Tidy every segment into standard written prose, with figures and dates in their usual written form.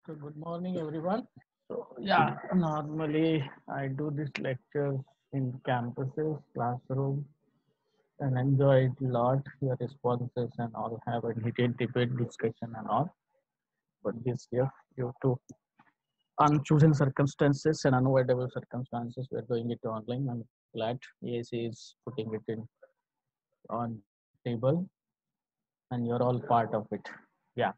So good morning, everyone. So yeah, normally I do these lectures in campuses, classroom, and enjoy it a lot. Your responses and all have a heated debate, discussion, and all. But this year, due to unchosen circumstances and unavoidable circumstances, we're doing it online. I'm glad EAC is putting it in on table, and you're all part of it. Yeah.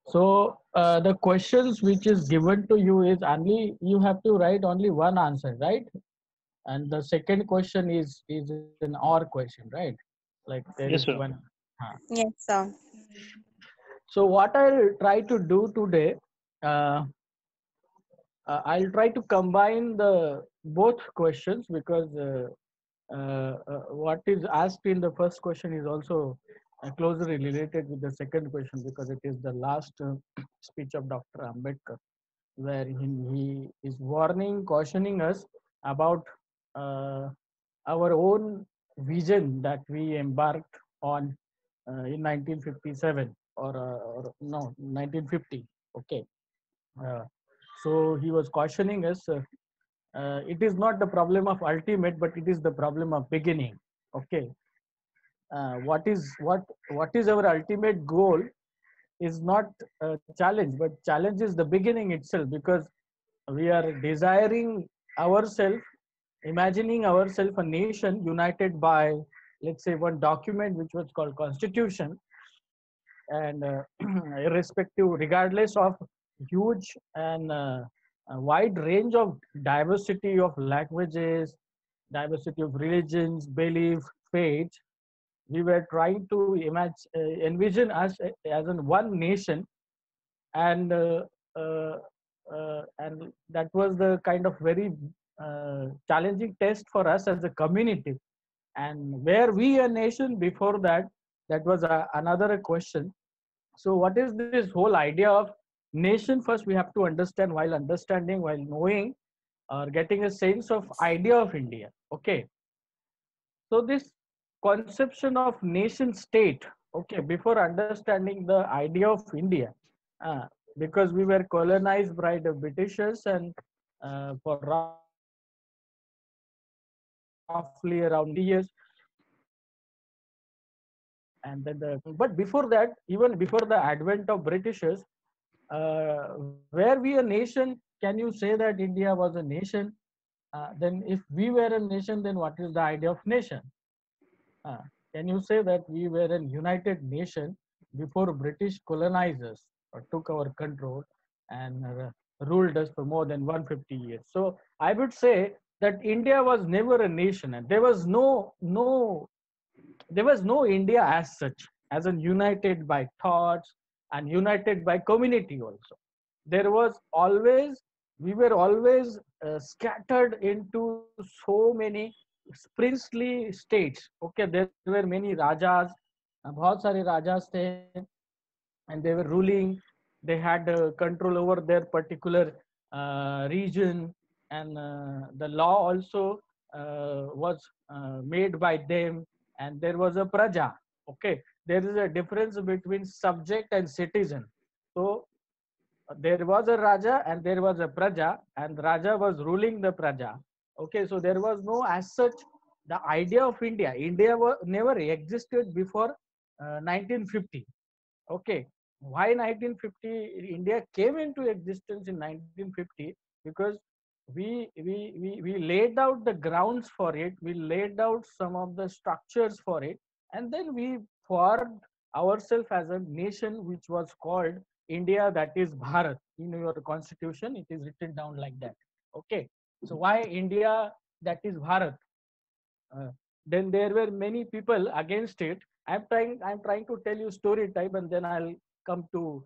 So the questions which is given to you is only you have to write only one answer, right? And the second question is an or question, right? Like there is Yes, one. sir. Huh. Yes, sir. So what I'll try to do today, uh, I'll try to combine the both questions because what is asked in the first question is also closely related with the second question because it is the last speech of Dr. Ambedkar where he is warning, cautioning us about uh, our own vision that we embarked on in 1957 or no 1950. Okay, uh, so he was cautioning us. It is not the problem of ultimate, but it is the problem of beginning. Okay, what is our ultimate goal is not a challenge, but challenge is the beginning itself because we are desiring ourselves, imagining ourselves a nation united by, let's say, one document which was called Constitution, and irrespective, regardless of huge and a wide range of diversity of languages, diversity of religions, belief, faith, we were trying to envision us as in one nation, and and that was the kind of very challenging test for us as a community. And where we a nation before that, that was another question. So what is this whole idea of nation? First we have to understand, while understanding, while knowing or getting a sense of idea of India. Okay, so this conception of nation state, okay, before understanding the idea of India, uh, because we were colonized by the Britishers and for roughly around 150 years, and then but before that, even before the advent of Britishers, were we a nation? Can you say that India was a nation? Then if we were a nation, then what is the idea of nation? Uh, can you say that we were a united nation before British colonizers took our control and ruled us for more than 150 years? So I would say that India was never a nation, and there was no India as such, as in united by thoughts and united by community also. There was always, we were always scattered into so many princely states. Okay, there were many rajas, बहुत सारे rajas थे, and they were ruling. They had control over their particular region, and the law also was made by them, and there was a praja. Okay, there is a difference between subject and citizen. So there was a raja and there was a praja, and raja was ruling the praja. Okay, so there was no as such the idea of India. India never existed before 1950. Okay, why 1950? India came into existence in 1950 because we laid out the grounds for it. We laid out some of the structures for it, and then we formed ourselves as a nation, which was called India. That is Bharat. In your constitution, it is written down like that. Okay, so why India? That is Bharat. uh, then there were many people against it. I'm trying to tell you story type, and then I'll come to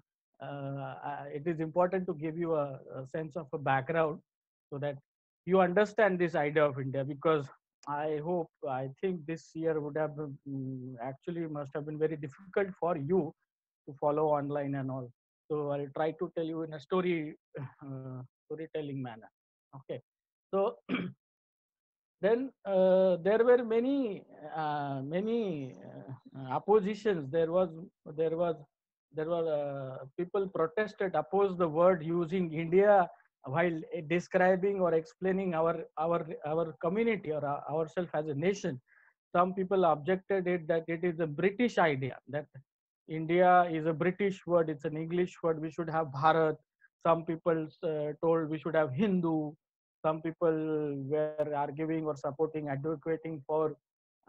it is important to give you a sense of a background so that you understand this idea of India, because I think this year would have actually must have been very difficult for you to follow online and all. So I'll try to tell you in a storytelling manner. Okay, so then there were many oppositions. There was there were people protested, opposed the word using India while describing or explaining our community or ourselves as a nation. Some people objected it that it is a British idea, that India is a British word, it's an English word, we should have Bharat. Some people told we should have Hindu. Some people were arguing or supporting, advocating for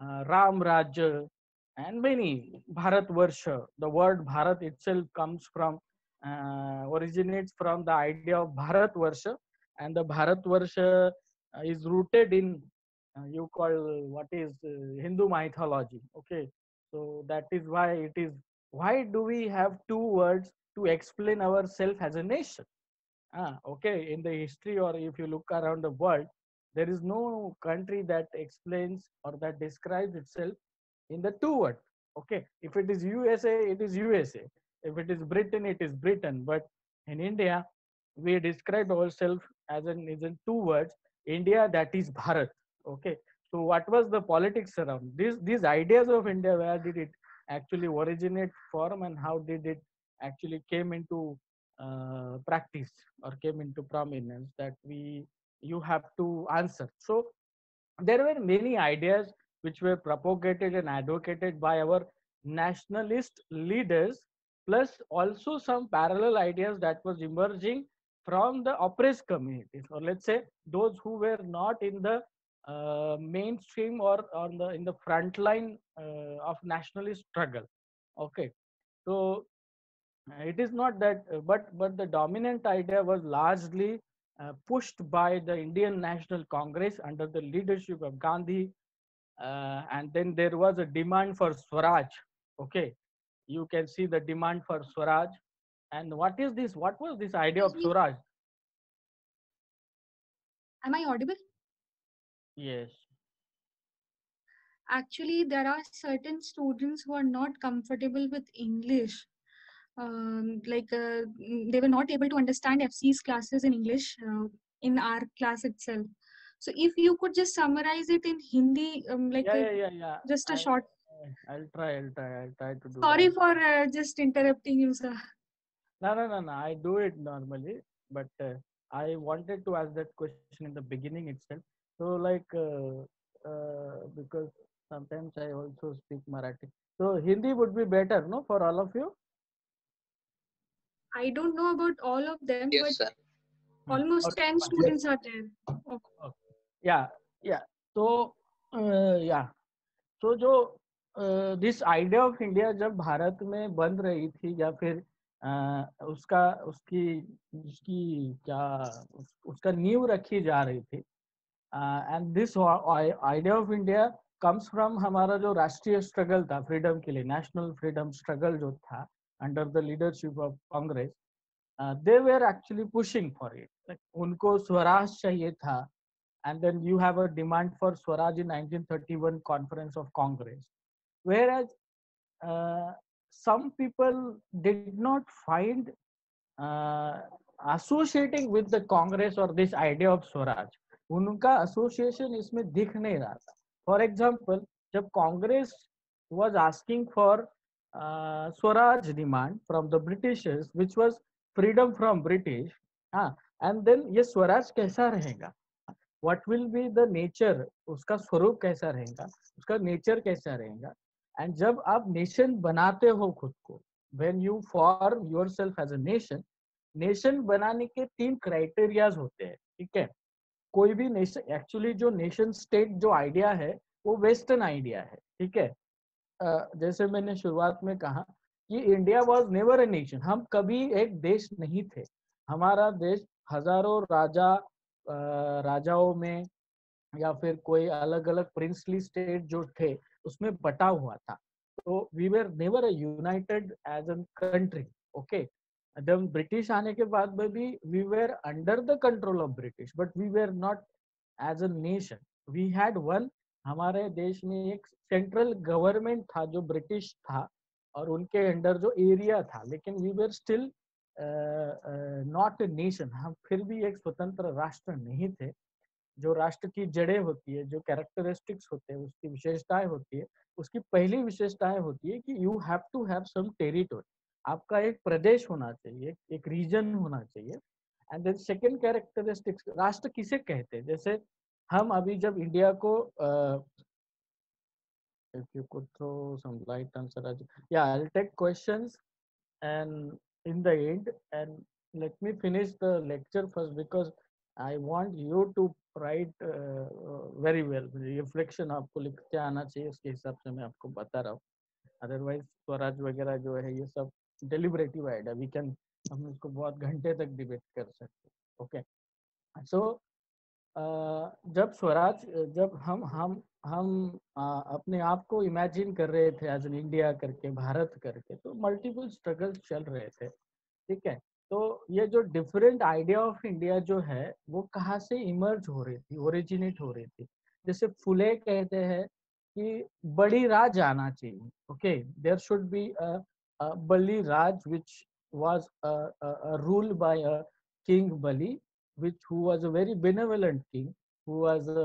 Ram Rajya, and many Bharat Varsha. The word Bharat itself comes from, originates from the idea of Bharat Varsha, and the Bharat Varsha is rooted in, you call what is Hindu mythology. Okay, so that is why it is. Why do we have two words to explain ourselves as a nation? Okay, in the history, or if you look around the world, there is no country that explains or that describes itself in the two words. Okay, if it is USA, it is USA. If it is Britain, it is Britain. But in India, we describe ourselves as in two words. India, that is Bharat. Okay, so what was the politics around these ideas of India? Where did it actually originate from, and how did it actually came into practice or came into prominence? That we you have to answer. So there were many ideas which were propagated and advocated by our nationalist leaders, plus also some parallel ideas that was emerging from the oppressed communities, or let's say those who were not in the mainstream or on the in the front line of nationalist struggle. Okay, so it is not that, but the dominant idea was largely pushed by the Indian National Congress under the leadership of Gandhi, and then there was a demand for Swaraj. Okay, you can see the demand for Swaraj. And what is this? What was this idea of Excuse me, Swaraj? am I audible? Yes. Actually, there are certain students who are not comfortable with English. They were not able to understand FC's classes in English in our class itself. So if you could just summarize it in Hindi, Yeah. just a short. I'll try. I'll try to do Sorry that. for just interrupting you, sir. No. I do it normally, but I wanted to ask that question in the beginning itself. So, like, because sometimes I also speak Marathi. So, Hindi would be better, no, for all of you? I don't know about all of them, but Yes, sir. almost Okay, 10 fine. students are there. Okay. Okay. Yeah, yeah. So, yeah. तो जो this idea of India जब भारत में बन रही थी, या फिर उसका उसकी उसकी क्या उसका नींव रखी जा रही थी, and this idea of India comes from हमारा जो राष्ट्रीय स्ट्रगल था फ्रीडम के लिए, नेशनल फ्रीडम स्ट्रगल जो था under the leadership of Congress. They were actually pushing for it. उनको स्वराज चाहिए था. And then you have a demand for Swaraj in 1931 Conference of Congress, whereas uh, some people did not find uh, associating with the Congress or this idea of Swaraj. उनका association इसमें दिख नहीं रहा था. For example, जब Congress was asking for Swaraj demand from the Britishers, which was freedom from British, and then ये स्वराज कैसा रहेगा, what will be the nature, उसका स्वरूप कैसा रहेगा, उसका नेचर कैसा रहेगा. एंड जब आप नेशन बनाते हो खुद को, when you form yourself as a nation, nation बनाने के तीन क्राइटेरियाज होते हैं. ठीक है, कोई भी नेशन, एक्चुअली जो नेशन स्टेट जो आइडिया है वो वेस्टर्न आइडिया है. ठीक है, जैसे मैंने शुरुआत में कहा कि India was never a nation. हम कभी एक देश नहीं थे. हमारा देश हजारों राजाओं में, या फिर कोई अलग अलग प्रिंसली स्टेट जो थे उसमें बटा हुआ था. तो we were never a united as an country. Okay, जब ब्रिटिश आने के बाद में भी we were under the control of British, but we were not as a nation. We had one, हमारे देश में एक सेंट्रल गवर्नमेंट था जो ब्रिटिश था, और उनके अंडर जो एरिया था, लेकिन we were still not a nation. हम फिर भी एक स्वतंत्र राष्ट्र नहीं थे. जो राष्ट्र की जड़ें होती है, जो कैरेक्टरिस्टिक्स होते हैं, उसकी विशेषताएं होती है, उसकी पहली विशेषताएं होती है कि you have to have some territory. आपका एक प्रदेश होना चाहिए, एक रीजन होना चाहिए। एंड देन सेकेंड कैरेक्टरिस्टिक्स, राष्ट्र किसे कहते हैं? जैसे हम अभी जब इंडिया को if you could throw some light on Saraj. Yeah, I'll take questions and in the end, and let me finish the lecture first because I want you to write very well. Reflection आपको लिख के आना चाहिए, उसके हिसाब से मैं आपको बता रहा हूँ। अदरवाइज स्वराज वगैरह जो है ये सब डेलिबरेटिव आइडिया, वी कैन, हम इसको बहुत घंटे तक डिबेट कर सकते हैं। ओके, सो जब स्वराज, जब हम अपने आप को इमेजिन कर रहे थे एज एन इंडिया करके, भारत करके, तो मल्टीपल स्ट्रगल्स चल रहे थे, ठीक है। तो ये जो डिफरेंट आइडिया ऑफ इंडिया जो है वो कहाँ से इमर्ज हो रही थी, ओरिजिनेट हो रही थी। जैसे फुले कहते हैं कि बड़ी राज आना चाहिए, okay, there should be a Bali raj which was ruled by a king Bali, which who was a very benevolent king, who was a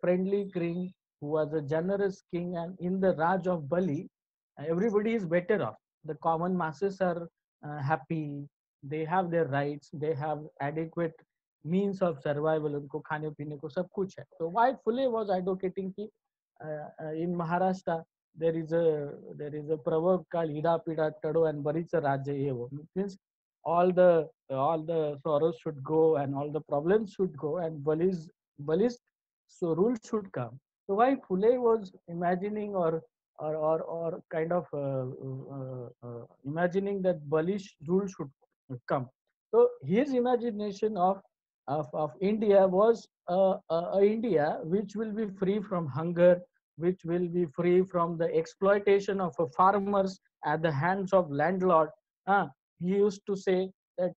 friendly king, who was a generous king, and in the Raj of Bali, everybody is better off. The common masses are happy, they have their rights, they have adequate means of survival, उनको खाने पीने को सब कुछ है। So why Phule was advocating कि in Maharashtra there is a proverb called ida pida tado and baricha rajya ye wo, means all the sorrows should go and all the problems should go and Bali's so rule should come. So why Phule was imagining or kind of imagining that Bali's rule should come. So his imagination of India was a India which will be free from hunger, which will be free from the exploitation of farmers at the hands of landlord. He used to say that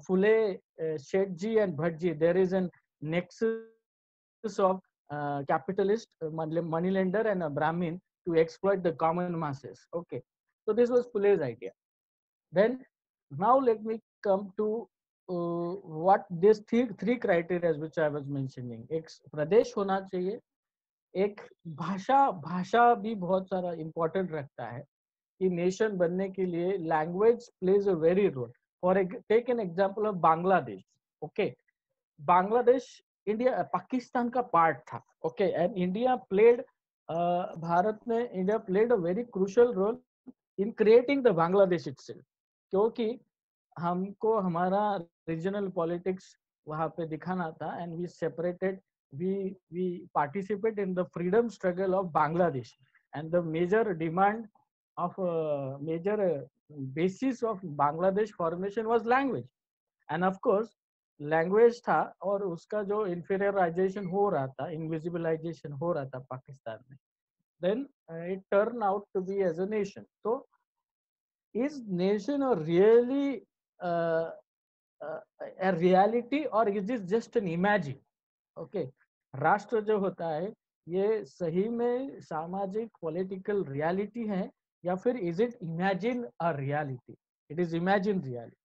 Phule, Shetji and Bhatji, there is a nexus of capitalist, moneylender and a Brahmin to exploit the common masses. Okay, so this was Phule's idea. Then now let me come to what these three criteria which I was mentioning. एक प्रदेश होना चाहिए, एक भाषा, भाषा भी बहुत सारा important रखता है कि नेशन बनने के लिए language plays a very role. For take an example of Bangladesh, okay, Bangladesh India Pakistan का पार्ट था, okay, and India played, Bharat में India played a very crucial role in creating the Bangladesh itself, क्योंकि हमको हमारा रीजनल पॉलिटिक्स वहां पे दिखाना था and we separated, we participate in the freedom struggle of Bangladesh, and the major demand of major basis of Bangladesh formation was language, and of course language था और उसका जो इंफीरियराइजेशन हो रहा था, इनविजिबलाइजेशन हो रहा था पाकिस्तान में, then it turn out to be as a nation. तो is nation a really a reality or is it just an imagine? Okay, राष्ट्र जो होता है ये सही में सामाजिक पॉलिटिकल रियलिटी है या फिर is it imagine a reality? It is imagine reality.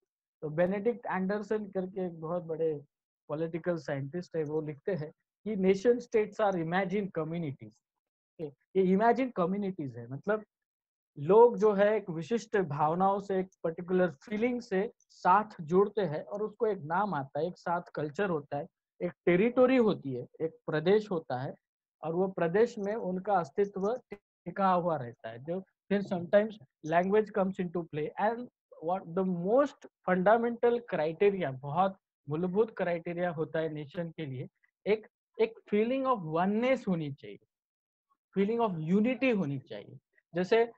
तो बेनेडिक्ट एंडरसन करके एक बहुत बड़े पॉलिटिकल साइंटिस्ट है, वो लिखते हैं कि nation states are imagine communities. ये इमेजिन कम्युनिटीज है, मतलब लोग जो है एक विशिष्ट भावनाओं से, एक पर्टिकुलर फीलिंग से साथ जुड़ते हैं और उसको एक नाम आता है, एक साथ कल्चर होता है, एक टेरिटोरी होती है, एक प्रदेश होता है, और वो प्रदेश में उनका अस्तित्व टिका हुआ रहता है। जो फिर sometimes language comes into play and what the most fundamental criteria, बहुत मूलभूत क्राइटेरिया होता है नेशन के लिए, एक एक फीलिंग ऑफ वननेस होनी चाहिए, फीलिंग ऑफ यूनिटी होनी चाहिए। जैसे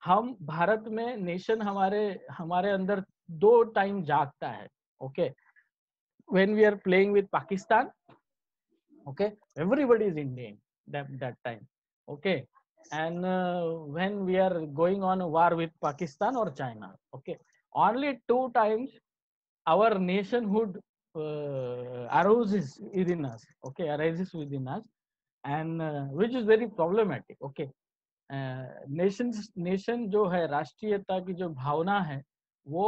हम भारत में नेशन हमारे हमारे अंदर दो टाइम जागता है, okay, when we are playing with Pakistan, okay, everybody is Indian that time, okay, and when we are going on a war with Pakistan or China, okay, only two times our nationhood arises within us, okay, arises within us, and which is very problematic, okay. Nation जो है, राष्ट्रीयता की जो भावना है वो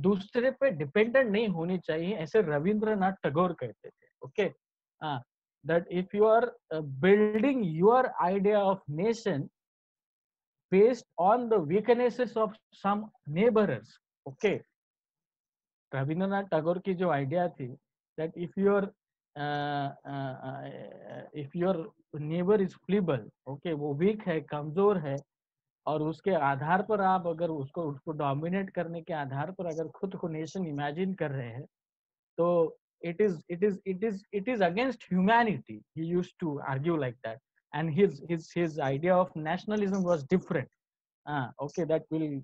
दूसरे पे dependent नहीं होनी चाहिए, ऐसे रविंद्रनाथ टैगोर कहते थे, okay. That if you are building your idea of nation, based on the weaknesses of some neighbors. Okay, Rabindranath Tagore की जो आइडिया थी that if your neighbor is feeble, okay, वो वीक है, कमजोर है, और उसके आधार पर आप अगर उसको उसको डोमिनेट करने के आधार पर अगर खुद को नेशन इमेजिन कर रहे हैं, तो it is against humanity. He used to argue like that, and his idea of nationalism was different. Okay, that will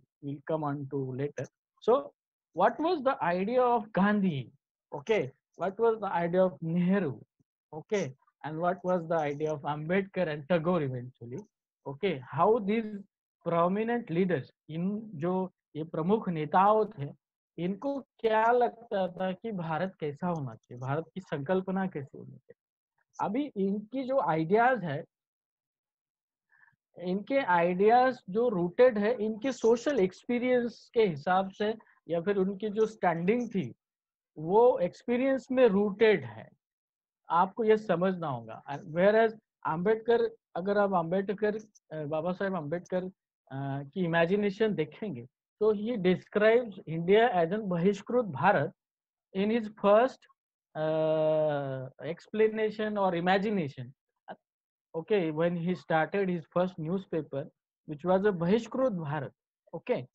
come on to later. So what was the idea of Gandhi? Okay, what was the idea of Nehru? Okay, and what was the idea of Ambedkar and Tagore eventually? Okay, how these prominent leaders, इन जो ये प्रमुख नेताओं थे, इनको क्या लगता था कि भारत कैसा होना चाहिए, भारत की संकल्पना कैसी होनी चाहिए। अभी इनकी जो आइडियाज है, इनके आइडियाज जो रूटेड है इनके सोशल एक्सपीरियंस के हिसाब से, या फिर उनकी जो स्टैंडिंग थी वो एक्सपीरियंस में रूटेड है, आपको ये समझना होगा। वेयर एज आम्बेडकर, अगर आप आम्बेडकर, बाबा साहेब आम्बेडकर की इमेजिनेशन देखेंगे, तो he describes India as an बहिष्कृत Bharat in his first explanation or imagination. Okay, when he started his first newspaper, which was a Bahishkrut Bharat. Okay,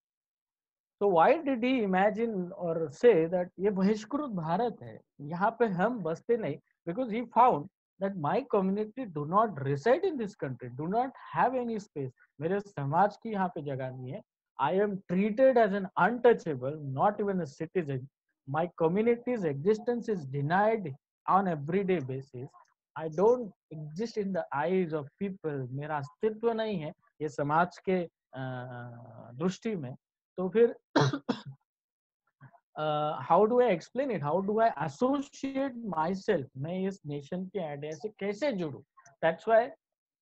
so why did he imagine or say that ये बहिष्कृत भारत है, यहाँ पे हम बसते नहीं? Because he found that my community do not reside in this country, do not have any space. मेरे समाज की यहाँ पे जगह नहीं है. I am treated as an untouchable, not even a citizen. My community's existence is denied on everyday basis. I don't exist in the eyes of people. मेरा अस्तित्व नहीं है ये समाज के दृष्टि में. तो फिर how do I explain it? How do I associate myself? मैं इस nation के आइडिया से कैसे जुड़ूं? That's why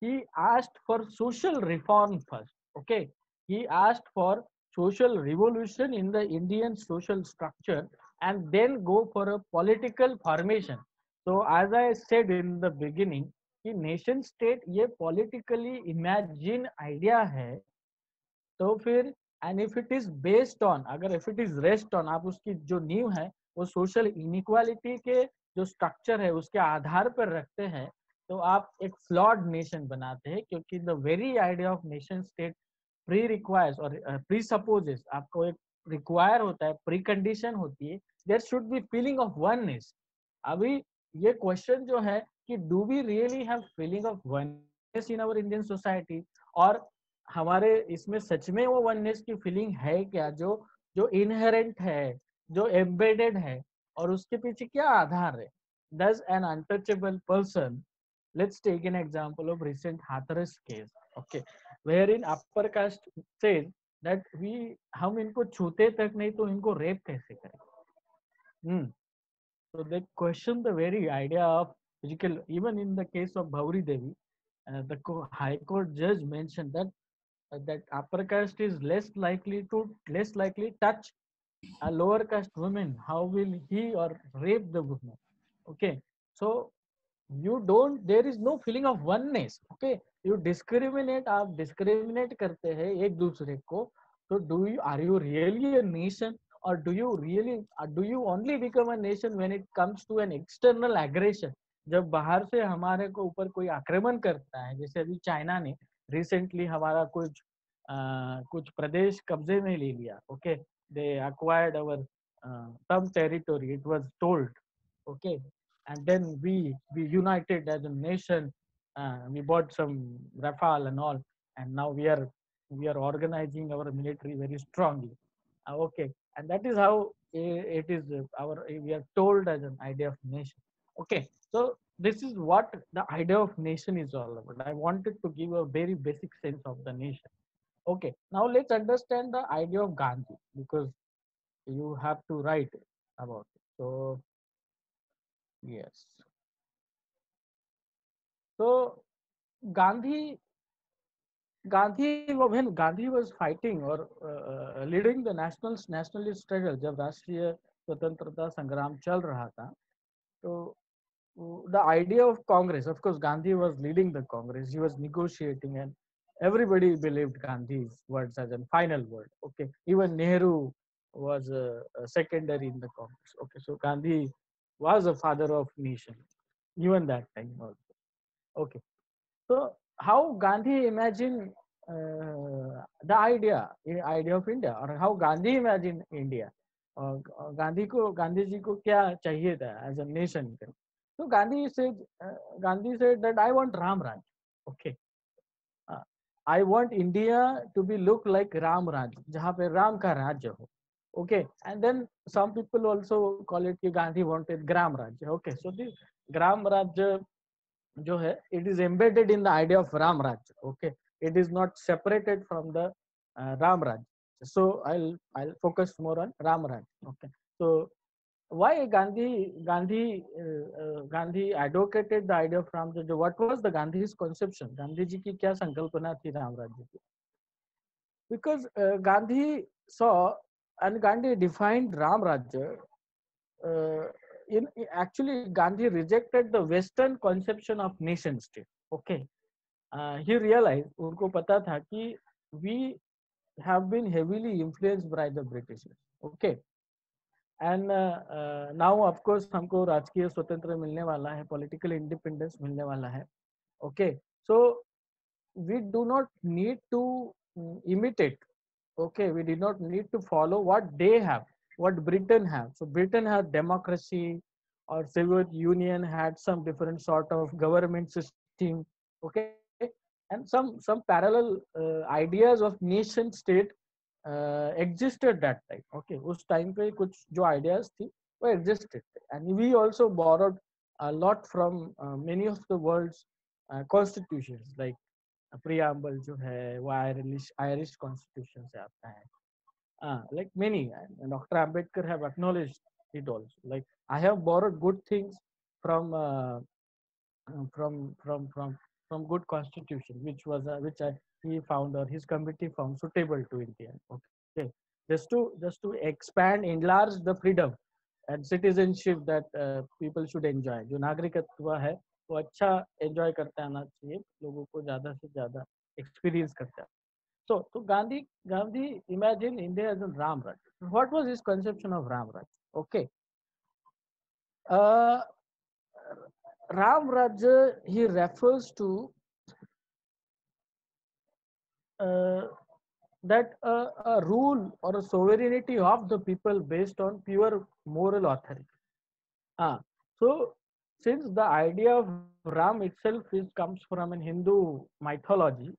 he asked for social reform first. Okay, he asked for social revolution in the Indian social structure and then go for a political formation. So as I said in the beginning, कि nation state ये politically imagine idea है, तो फिर and if it is based on, अगर if it is rest on, आप उसकी जो नींव है वो सोशल इनइक्वालिटी के जो स्ट्रक्चर है उसके आधार पर रखते हैं, तो आप एक फ्लॉड नेशन बनाते हैं, क्योंकि the very idea of nation state pre requires और प्री सपोजेस, आपको एक रिक्वायर होता है, प्री कंडीशन होती है, there should be feeling of oneness. अभी ये क्वेश्चन जो है कि do we really have feeling of oneness in our Indian society, और हमारे इसमें सच में वो वननेस की फीलिंग है क्या, जो जो इनहेरेंट है, जो एम्बेडेड है, और उसके पीछे क्या आधार है? Does an untouchable person, let's take an example of recent Hathras case, okay, wherein upper caste says that हम इनको छूते तक नहीं तो इनको रेप कैसे करें? So they question the very idea of physical. Even in the case of Bhauri Devi, the High Court judge mentioned that upper caste is less likely touch a lower caste woman. How will he or rape the woman? Okay, so you don't, there is no feeling of oneness. Okay, you discriminate, आप discriminate करते हैं एक दूसरे को. So are you really a nation, or do you only become a nation when it comes to an external aggression? जब बाहर से हमारे को ऊपर कोई आक्रमण करता है, जैसे अभी चाइना ने रिसेंटली हमारा कुछ प्रदेश कब्जे में ले लिया. Okay, they acquired our some territory, it was told. Okay, and then we united as a nation. We bought some Rafale and all, and now we are organizing our military very strongly. Okay, and that is how it is we are told as an idea of nation. Okay, so this is what the idea of nation is all about. I wanted to give a very basic sense of the nation. Okay, now let's understand the idea of Gandhi, because you have to write about it. So yes, so Gandhi when Gandhi was fighting or leading the nationalist struggle, जब राष्ट्रीय स्वतंत्रता संग्राम चल रहा था, तो the idea of Congress, of course Gandhi was leading the Congress, he was negotiating, and everybody believed Gandhi's words as a final word. Okay, even Nehru was a secondary in the Congress. Okay, so Gandhi was a father of nation, even that time also. Okay, so how Gandhi imagined the idea of India, or how Gandhi imagined India, और गांधी जी को क्या चाहिए था as a nation. So Gandhi said that I want Ram Raj. Okay, uh, I want India to be look like Ram Raj, जहाँ पे राम का राज्य हो. Okay, and then some people also call it कि Gandhi wanted Gram Raj. Okay, so the Gram Raj जो है, it is embedded in the idea of Ram Raj. Okay, it is not separated from the Ram Raj. So I'll focus more on Ram Raj. Okay, so why Gandhi advocated the idea of Ram Raj? What was the Gandhi's conception? Gandhi जी की क्या संकल्पना थी राम राज्य की? Because Gandhi saw and Gandhi defined Ram Rajya. Uh, Actually, Gandhi rejected the Western conception of nation state. Okay, he realized उनको पता था कि we have been heavily influenced by the Britishers. Okay, and now of course हमको राजकीय स्वतंत्र मिलने वाला है, political independence मिलने वाला है. Okay, so we do not need to imitate. Okay, we did not need to follow what they have, what Britain have. So Britain had democracy, or Soviet Union had some different sort of government system. Okay, and some parallel ideas of nation state existed that time. Okay, उस time पे कुछ जो ideas थी वो existed, and we also borrowed a lot from many of the world's constitutions, like preamble जो है वो Irish constitution से आता है. Like many, and Dr. Ambedkar have acknowledged it also. Like I have borrowed good things from from from from from good constitution, which he found, or his committee found suitable to India. Okay, just to expand, enlarge the freedom and citizenship that people should enjoy. जो नागरिकत्व है वो अच्छा enjoy करते आना चाहिए, लोगों को ज़्यादा से ज़्यादा experience करते हैं. So Gandhi imagined India as a Ram Raj. What was his conception of Ram Raj? Okay, uh, Ram Raj, he refers to uh, that a rule or a sovereignty of the people based on pure moral authority. So since the idea of Ram itself comes from an Hindu mythology,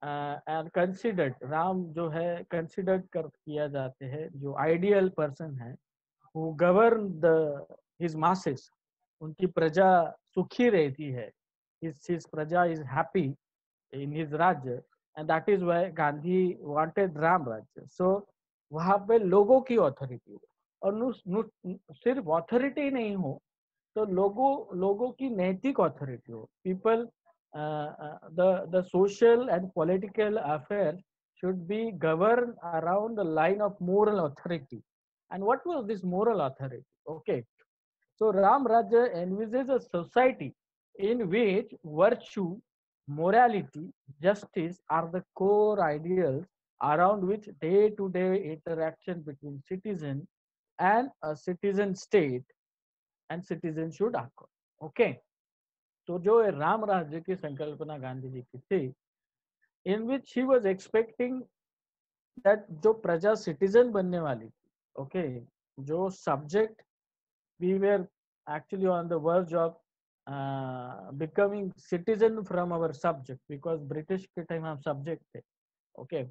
and considered Ram जो है considered किया जाते हैं जो ideal person है, who govern his masses, उनकी प्रजा सुखी रहती है, his प्रजा is happy in his राज्य, and that is why Gandhi wanted Ram राज्य. So वहाँ पे लोगों की authority हो, और सिर्फ authority नहीं हो, तो लोगों की नैतिक authority हो. People, the social and political affairs should be governed around the line of moral authority. And what was this moral authority? Okay, so Ram Rajya envisages a society in which virtue, morality, justice are the core ideals around which day-to-day interaction between citizen and a citizen state and citizen should occur. Okay, तो जो राम राज्य की संकल्पना गांधी जी की थी, in which he was expecting that जो प्रजा citizen बनने वाली थी, okay, जो subject, we were actually on the verge of becoming citizen from our subject, because British के time हम subject थे. Okay,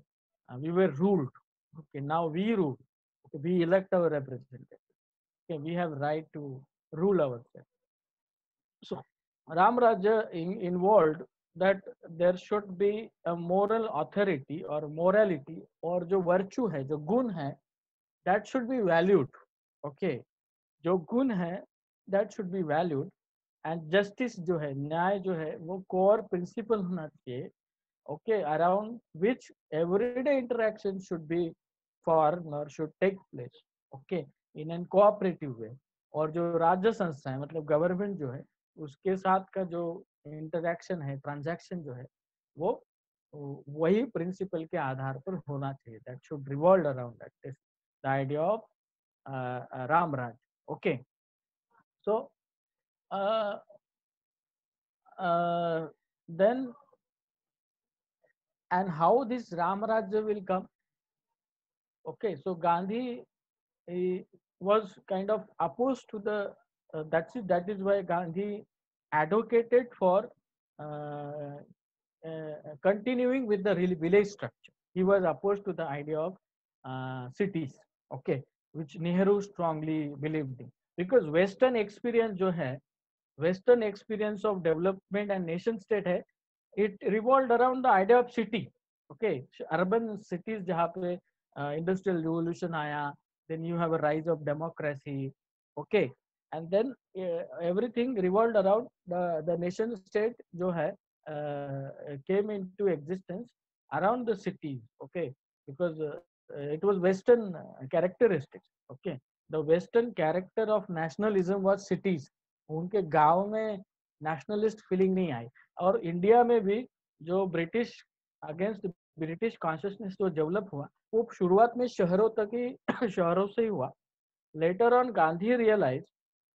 we were ruled. Okay, now we rule. Okay, we elect our representative. Okay, we have right to rule ourselves. So Ram Rajya involved that there should be a moral authority or morality, और जो virtue है, जो गुण है, that should be valued. Okay, जो गुण है that should be valued, and justice जो है, न्याय जो है, वो core principle होना चाहिए. Okay, around which everyday interaction should be formed or should take place. Okay, in an cooperative way. और जो राज्य संस्था है, मतलब गवर्नमेंट जो है, उसके साथ का जो इंटरेक्शन है, ट्रांजैक्शन जो है, वो वही प्रिंसिपल के आधार पर होना चाहिए. That should revolve around that, the idea of Ram Raj. Okay, so then, and how this Ram Rajya will come? Okay, so Gandhi, he was kind of opposed to the. That is why Gandhi advocated for continuing with the village structure. He was opposed to the idea of cities. Okay, which Nehru strongly believed in, because Western experience जो है, Western experience of development and nation state है, it revolved around the idea of city. Okay, urban cities जहाँ पे industrial revolution आया, then you have a rise of democracy. Okay, and then everything revolved around the nation state जो है came into existence around the cities. Okay, because it was Western characteristics. Okay, the Western character of nationalism was cities. उनके गांव में nationalist feeling नहीं आई. और India में भी जो ब्रिटिश अगेंस्ट ब्रिटिश कॉन्शियसनेस जो डेवलप हुआ, वो शुरुआत में शहरों तक ही शहरों से ही हुआ. लेटर ऑन गांधी रियलाइज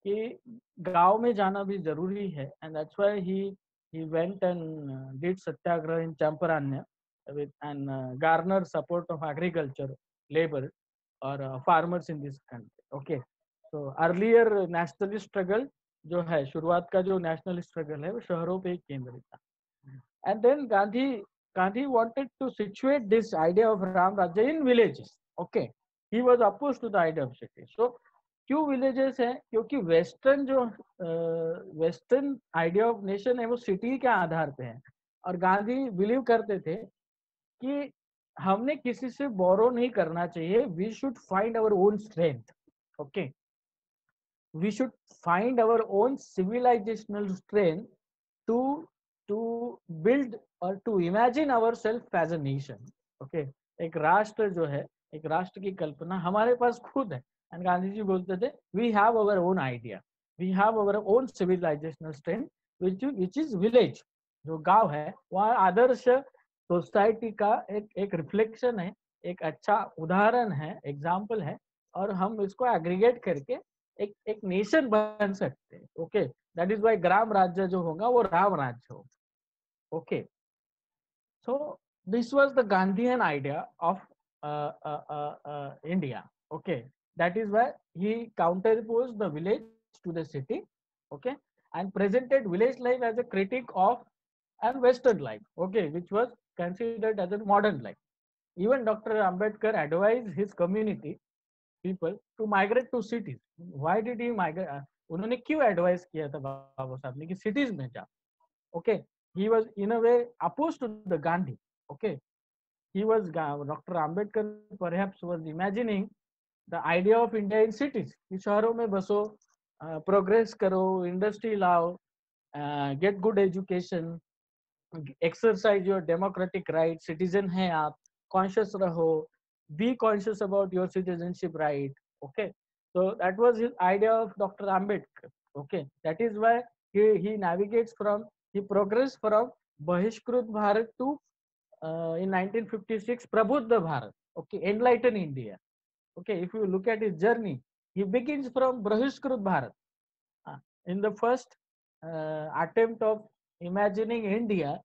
कि गांव में जाना भी जरूरी है, and that's why he went and did satyagraha in Champaran with and garnered support of agriculture labor or farmers in this country. Okay, so earlier nationalist struggle जो है, शुरुआत का जो नेशनलिस्ट स्ट्रगल है वो शहरों पे ही केंद्रित था. And then Gandhi wanted to situate this idea of Ram Rajya in villages. Okay, he was opposed to the idea of cities. So क्यों विलेजेस है? क्योंकि वेस्टर्न जो वेस्टर्न आइडिया ऑफ नेशन है वो सिटी के आधार पे है, और गांधी बिलीव करते थे कि हमने किसी से बोरो नहीं करना चाहिए. We should find our own strength. Okay, we should find our own civilizational strength to build or to imagine ourselves as a nation. Okay, एक राष्ट्र जो है, एक राष्ट्र की कल्पना हमारे पास खुद है. एंड गांधी जी बोलते थे we have our own idea, we have our own civilizational strength, which is village. जो गांव है वहाँ आदर्श सोसाइटी का एक रिफ्लेक्शन है, एक अच्छा उदाहरण है, एग्जाम्पल है, और हम इसको एग्रीगेट करके एक नेशन बन सकते हैं. ओके, दैट इज वाई ग्राम राज्य जो होगा वो राम राज्य होगा. Okay, so this was the Gandhian idea of India. Okay, that is why he counterposed the village to the city. Okay, and presented village life as a critic of and western life. Okay, which was considered as a modern life. Even Dr. Ambedkar advised his community people to migrate to cities. Why did he migrate? उन्होंने क्यों advice किया था बाबा साहब ने कि cities में जा. Okay, he was in a way opposed to the Gandhi. Okay, he was Dr. Ambedkar perhaps was imagining the idea of India in cities. कि शहरों में बसो, प्रोग्रेस करो, इंडस्ट्री लाओ, get good education, exercise your democratic rights, citizen hai aap, conscious raho, be conscious about your citizenship right. Okay, so that was his idea of Dr. Ambedkar. Okay, that is why he navigates from, he progressed from Bahishkrut Bharat to in 1956 Prabuddha Bharat. Okay, enlighten India. Okay, if you look at his journey, he begins from Bahishkrut Bharat. In the first attempt of imagining India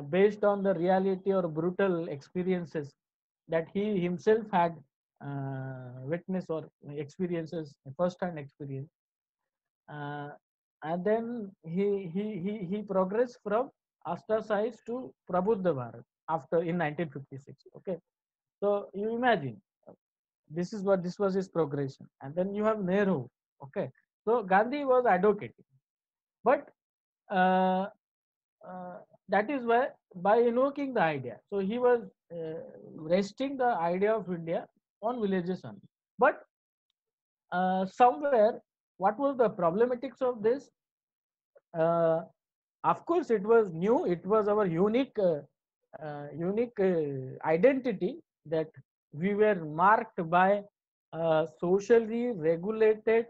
based on the reality or brutal experiences that he himself had witnessed or experiences, first-hand experience, and then he progressed from Ashtasize to Prabuddha Bharat after in 1956. Okay, so you imagine this was his progression, and then you have Nehru. Okay, so Gandhi was advocating, but uh, that is why by invoking the idea, so he was resting the idea of India on villages only. But somewhere, what was the problematics of this? Of course, it was new. It was our unique identity that we were marked by socially regulated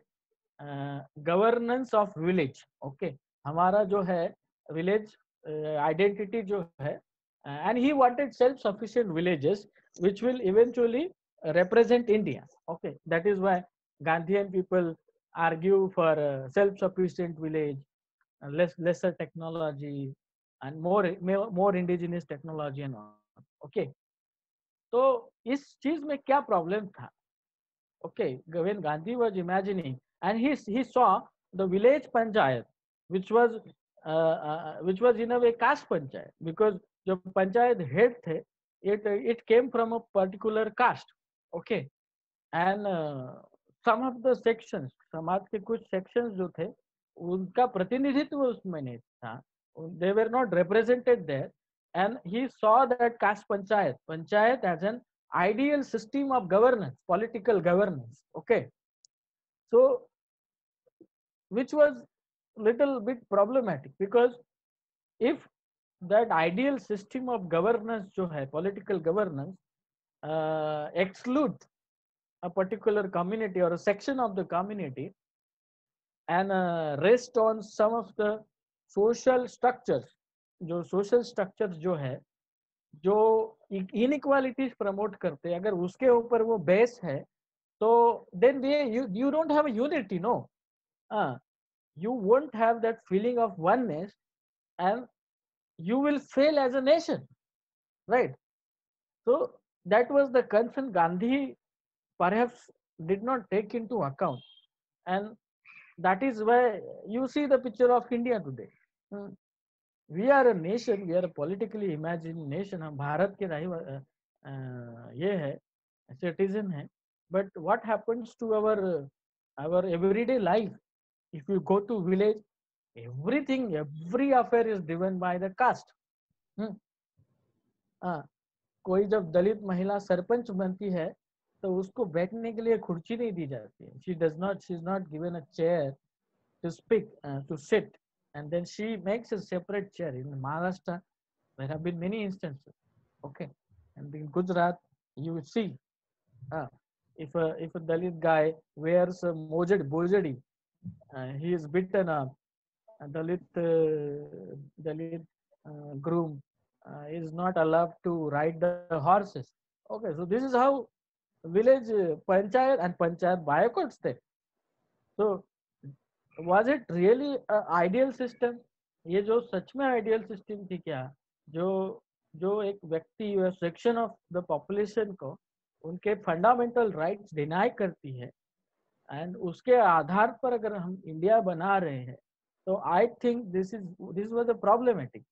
governance of village. Okay, हमारा जो है village identity जो है and he wanted self-sufficient villages which will eventually represent India. Okay, that is why Gandhian people argue for a self-sufficient village, lesser technology, and more indigenous technology and all. Okay, तो इस चीज में क्या problem था? Okay, when Gandhi was imagining, and he saw the village panchayat, which was which was in a way caste panchayat, because the panchayat head the, it came from a particular caste. Okay, and some of the sections, समाज के कुछ sections जो थे उनका प्रतिनिधित्व उसमें नहीं था, they were not represented there, and he saw that caste panchayat as an ideal system of governance, political governance. Okay, so which was little bit problematic, because if that ideal system of governance जो है political governance exclude a particular community or a section of the community, and rest on some of the social structures, जो social structures जो है जो inequalities promote करते हैं, अगर उसके ऊपर वो बेस है, तो then you don't have a unity, no. You won't have that feeling of oneness, and you will fail as a nation, right? So that was the concern Gandhi perhaps did not take into account, and that is why you see the picture of India today. We are a nation, we are a politically imagined nation. हम भारत के ये है, citizen है, but what happens to our everyday life? If you go to village, every affair is driven by the caste. कोई जब दलित महिला सरपंच बनती है तो उसको बैठने के लिए कुर्सी नहीं दी जाती है. She is not given a chair to speak, to sit, and then she makes a separate chair. In Maharashtra, there have been many instances. Okay, and in Gujarat, you will see, if a Dalit guy wears a bojadi, he is beaten up. A Dalit groom is not allowed to ride the horses. Okay, so this is how village panchayat boycotts them. So was it really an ideal system? ये जो सच में ideal system थी क्या, जो जो एक व्यक्ति या सेक्शन ऑफ द पॉपुलेशन को उनके फंडामेंटल राइट्स डिनाई करती है, एंड उसके आधार पर अगर हम इंडिया बना रहे हैं, तो I think this was a problematic.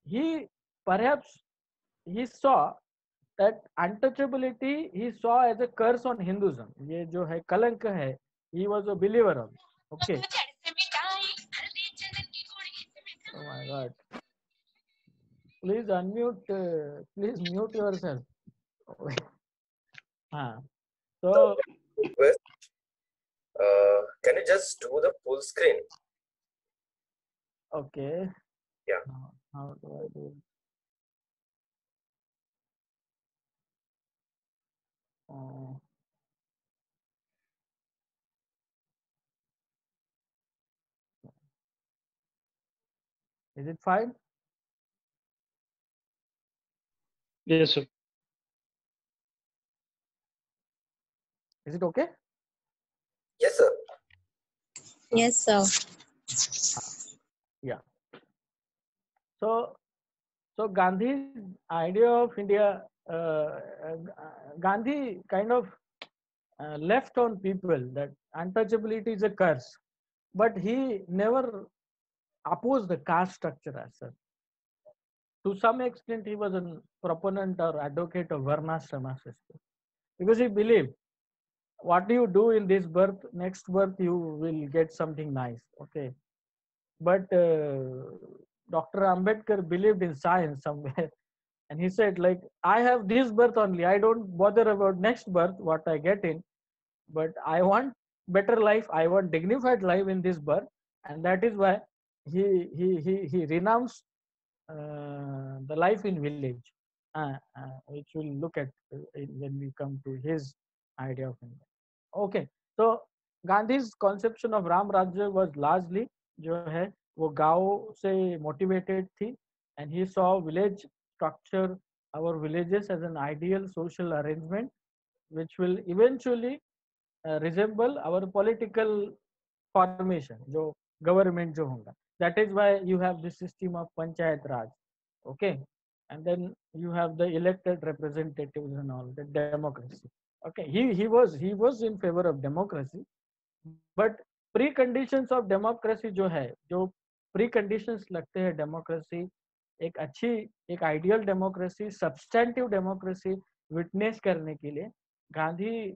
He perhaps he saw that untouchability he saw as a curse on Hinduism. ये जो है कलंक है, he was a believer of. Okay. Oh my God. Please unmute. Please mute yourself. So. Can you just do the full screen? Okay. Yeah. How do I do it? Is it fine? Yes, sir. Is it okay? Yes, sir. Yes, sir. Yeah. So Gandhi's idea of India, Gandhi kind of left on people that untouchability is a curse, but he never opposed the caste structure as such. To some extent, he was a proponent or advocate of Varnashrama system, because he believed what you do in this birth, next birth you will get something nice. Okay, but Dr. Ambedkar believed in science somewhere, and he said, like, I have this birth only, I don't bother about next birth what I get in, but I want better life, I want dignified life in this birth, and that is why he renounced the life in village, which we'll look at when we come to his idea of India. Okay, so Gandhi's conception of Ram Rajya was largely जो है वो गांव से motivated थी, and he saw village structure, our villages as an ideal social arrangement which will eventually resemble our political formation, जो government जो होगा. That is why you have this system of panchayat raj, okay, and then you have the elected representatives and all the democracy. Okay, he was in favor of democracy, but preconditions of democracy जो है, जो preconditions लगते हैं democracy, एक अच्छी, एक ideal democracy, substantive democracy witness करने के लिए Gandhi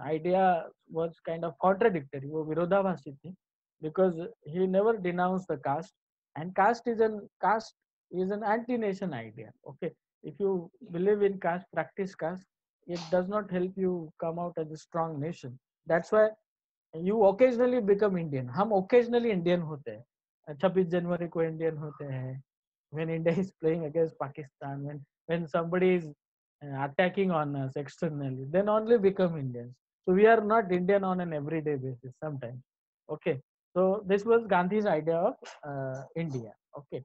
idea was kind of contradictory, वो विरोधाभासी थी, because he never denounced the caste, and caste is an anti-nation idea. Okay, if you believe in caste, practice caste, it does not help you come out as a strong nation. That's why you occasionally become Indian. हम occasionally Indian होते हैं. 26 जनवरी को Indian होते हैं. When India is playing against Pakistan, when somebody is attacking on us externally, then only become Indians. So we are not Indian on an everyday basis sometimes. Okay. So this was Gandhi's idea of India. Okay.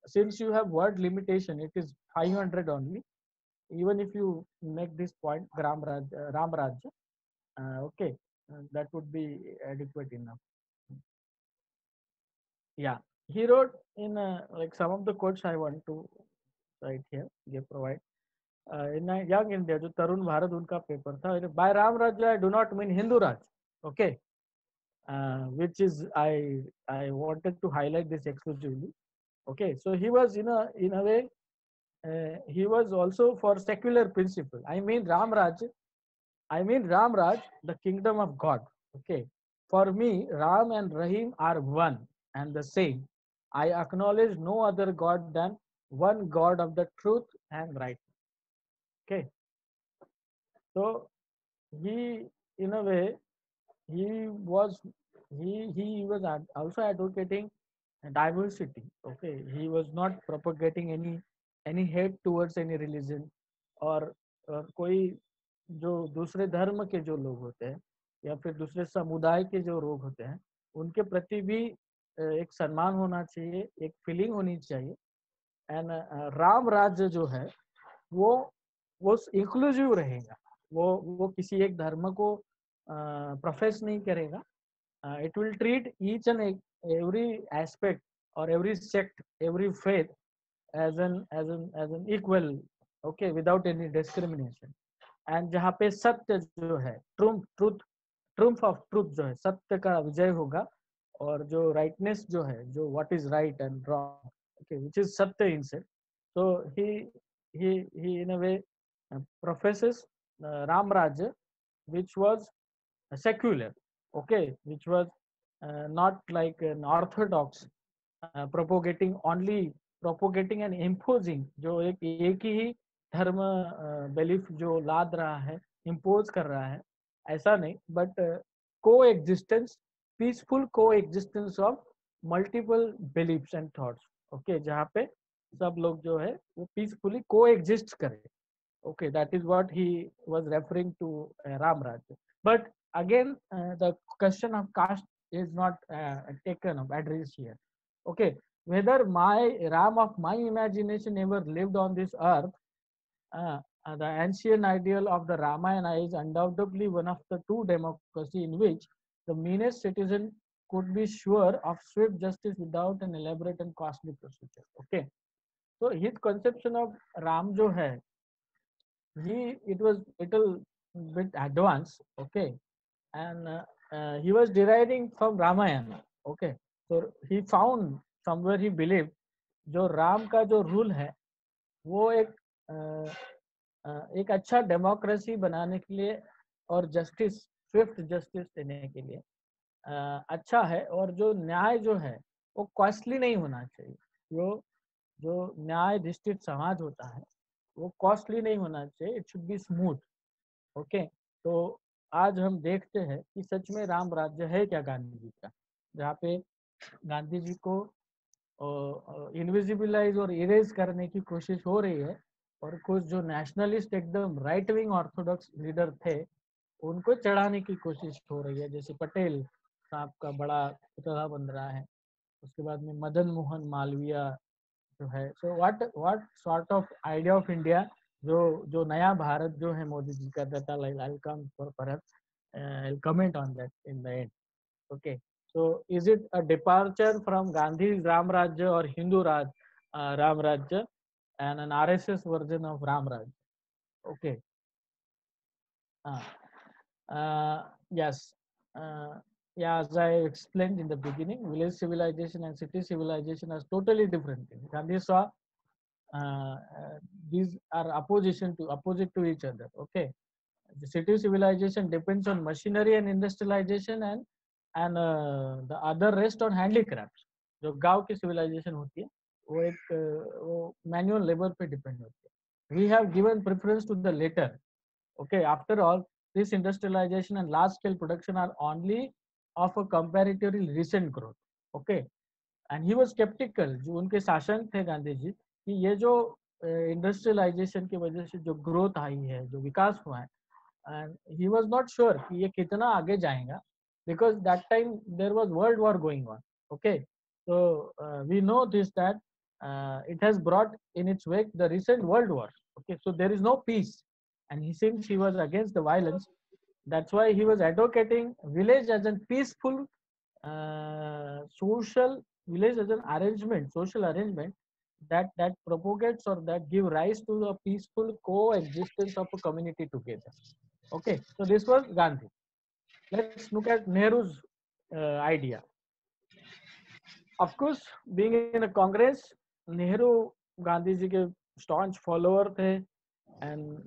Since you have word limitation, it is 500 only. Even if you make this point, Ram Raj, okay, that would be adequate enough. Yeah, he wrote in like some of the quotes I want to write here. They provide in Young India, जो तरुण भारत उनका paper था. By Ram Raj, I do not mean Hindu Raj. Okay, which is I wanted to highlight this exclusively. Okay, so he was in a way he was also for secular principle. I mean Ram Raj, the kingdom of God. Okay, for me, Ram and Rahim are one and the same. I acknowledge no other God than one God of the truth and right. Okay, so he, in a way, he was also advocating diversity. Okay, he was not propagating any hate towards any religion, और कोई जो दूसरे धर्म के जो लोग होते हैं या फिर दूसरे समुदाय के जो लोग होते हैं उनके प्रति भी एक सम्मान होना चाहिए, एक फीलिंग होनी चाहिए. एंड राम राज्य जो है वो इंक्लूसिव रहेगा, वो किसी एक धर्म को प्रोफेस नहीं करेगा. It will treat each and every aspect or every sect, every faith as an equal, okay, without any discrimination. And जहाँ पे सत्य जो है, ट्रूथ ऑफ ट्रूथ जो है, सत्य का विजय होगा, और जो राइटनेस जो है, जो what is right and wrong, okay, which is satya instead. So he in a way professes Ram Rajya, which was secular, okay, which was not like an orthodox propagating and imposing, जो एक ही धर्म belief जो लाद रहा है, impose कर रहा है, ऐसा नहीं, बट को एग्जिस्टेंस, पीसफुल को existence of multiple beliefs and thoughts. Okay, जहाँ पे सब लोग जो है वो पीसफुली को एग्जिस्ट करे. Okay, that is what he was referring to Ram Raj. But again, the question of caste is not taken up, addressed here. Okay, whether my Ram of my imagination ever lived on this earth, the ancient ideal of the Ramayana is undoubtedly one of the two democracy in which the meanest citizen could be sure of swift justice without an elaborate and costly procedure. Okay, so his conception of Ram जो है, it was little bit advanced, okay, and he was deriving from Ramayana. Okay, so he found somewhere, he believed जो राम का जो rule है वो एक अच्छा democracy बनाने के लिए और जस्टिस, स्विफ्ट जस्टिस देने के लिए अच्छा है, और जो न्याय जो है वो कॉस्टली नहीं होना चाहिए. जो न्याय अधिष्ठित समाज होता है वो कॉस्टली नहीं होना चाहिए, it should be smooth. Okay, तो आज हम देखते हैं कि सच में राम राज्य है क्या गांधी जी का, जहाँ पे गांधी जी को इनविजिबलाइज और इरेज करने की कोशिश हो रही है, और कुछ जो नेशनलिस्ट एकदम राइट विंग ऑर्थोडॉक्स लीडर थे उनको चढ़ाने की कोशिश हो रही है. जैसे पटेल साहब का बड़ा पुतला बन रहा है, उसके बाद में मदन मोहन मालवीय जो है. So what sort of idea of India, जो नया भारत जो है मोदी जी का, that I will come for perhaps I will comment on that in the end. Okay, so is it a departure from Gandhi's Ram Rajya or Hindu Ram Rajya and an RSS version of Ram Rajya? Okay. Uh, yes. Yeah, as I explained in the beginning, village civilization and city civilization are totally different things. Gandhi saw these are opposite to each other. Okay, the city civilization depends on machinery and industrialization, and the other rest on handicrafts. जो गांव की civilization होती है वो वो manual labor पे depend होती है. We have given preference to the later. Okay, after all, this industrialization and large scale production are only of a comparatively recent growth. Okay, and he was skeptical, जो उनके शासन थे गांधी जी, कि ये जो इंडस्ट्रियलाइजेशन की वजह से जो ग्रोथ आई है, जो विकास हुआ है, and he was not sure कि ये कितना आगे जाएगा, because that time there was world war going on. Okay, so we know this, that it has brought in its wake the recent world war. Okay, so there is no peace, and since he was against the violence, that's why he was advocating village as a peaceful social village as an arrangement, social arrangement that propagates or that give rise to a peaceful coexistence of a community together. Okay, so this was Gandhi. Let's look at Nehru's idea. Of course, being in a Congress, Nehru Gandhi ji के staunch follower थे, and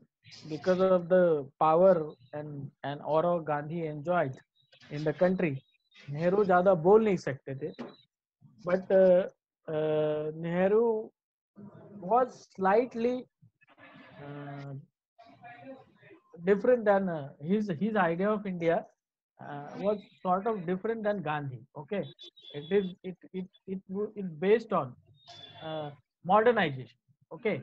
because of the power and aura Gandhi enjoyed in the country, Nehru ज़्यादा बोल नहीं सकते थे. But Nehru was slightly different than his idea of India was sort of different than Gandhi. Okay, it based on modernization. Okay,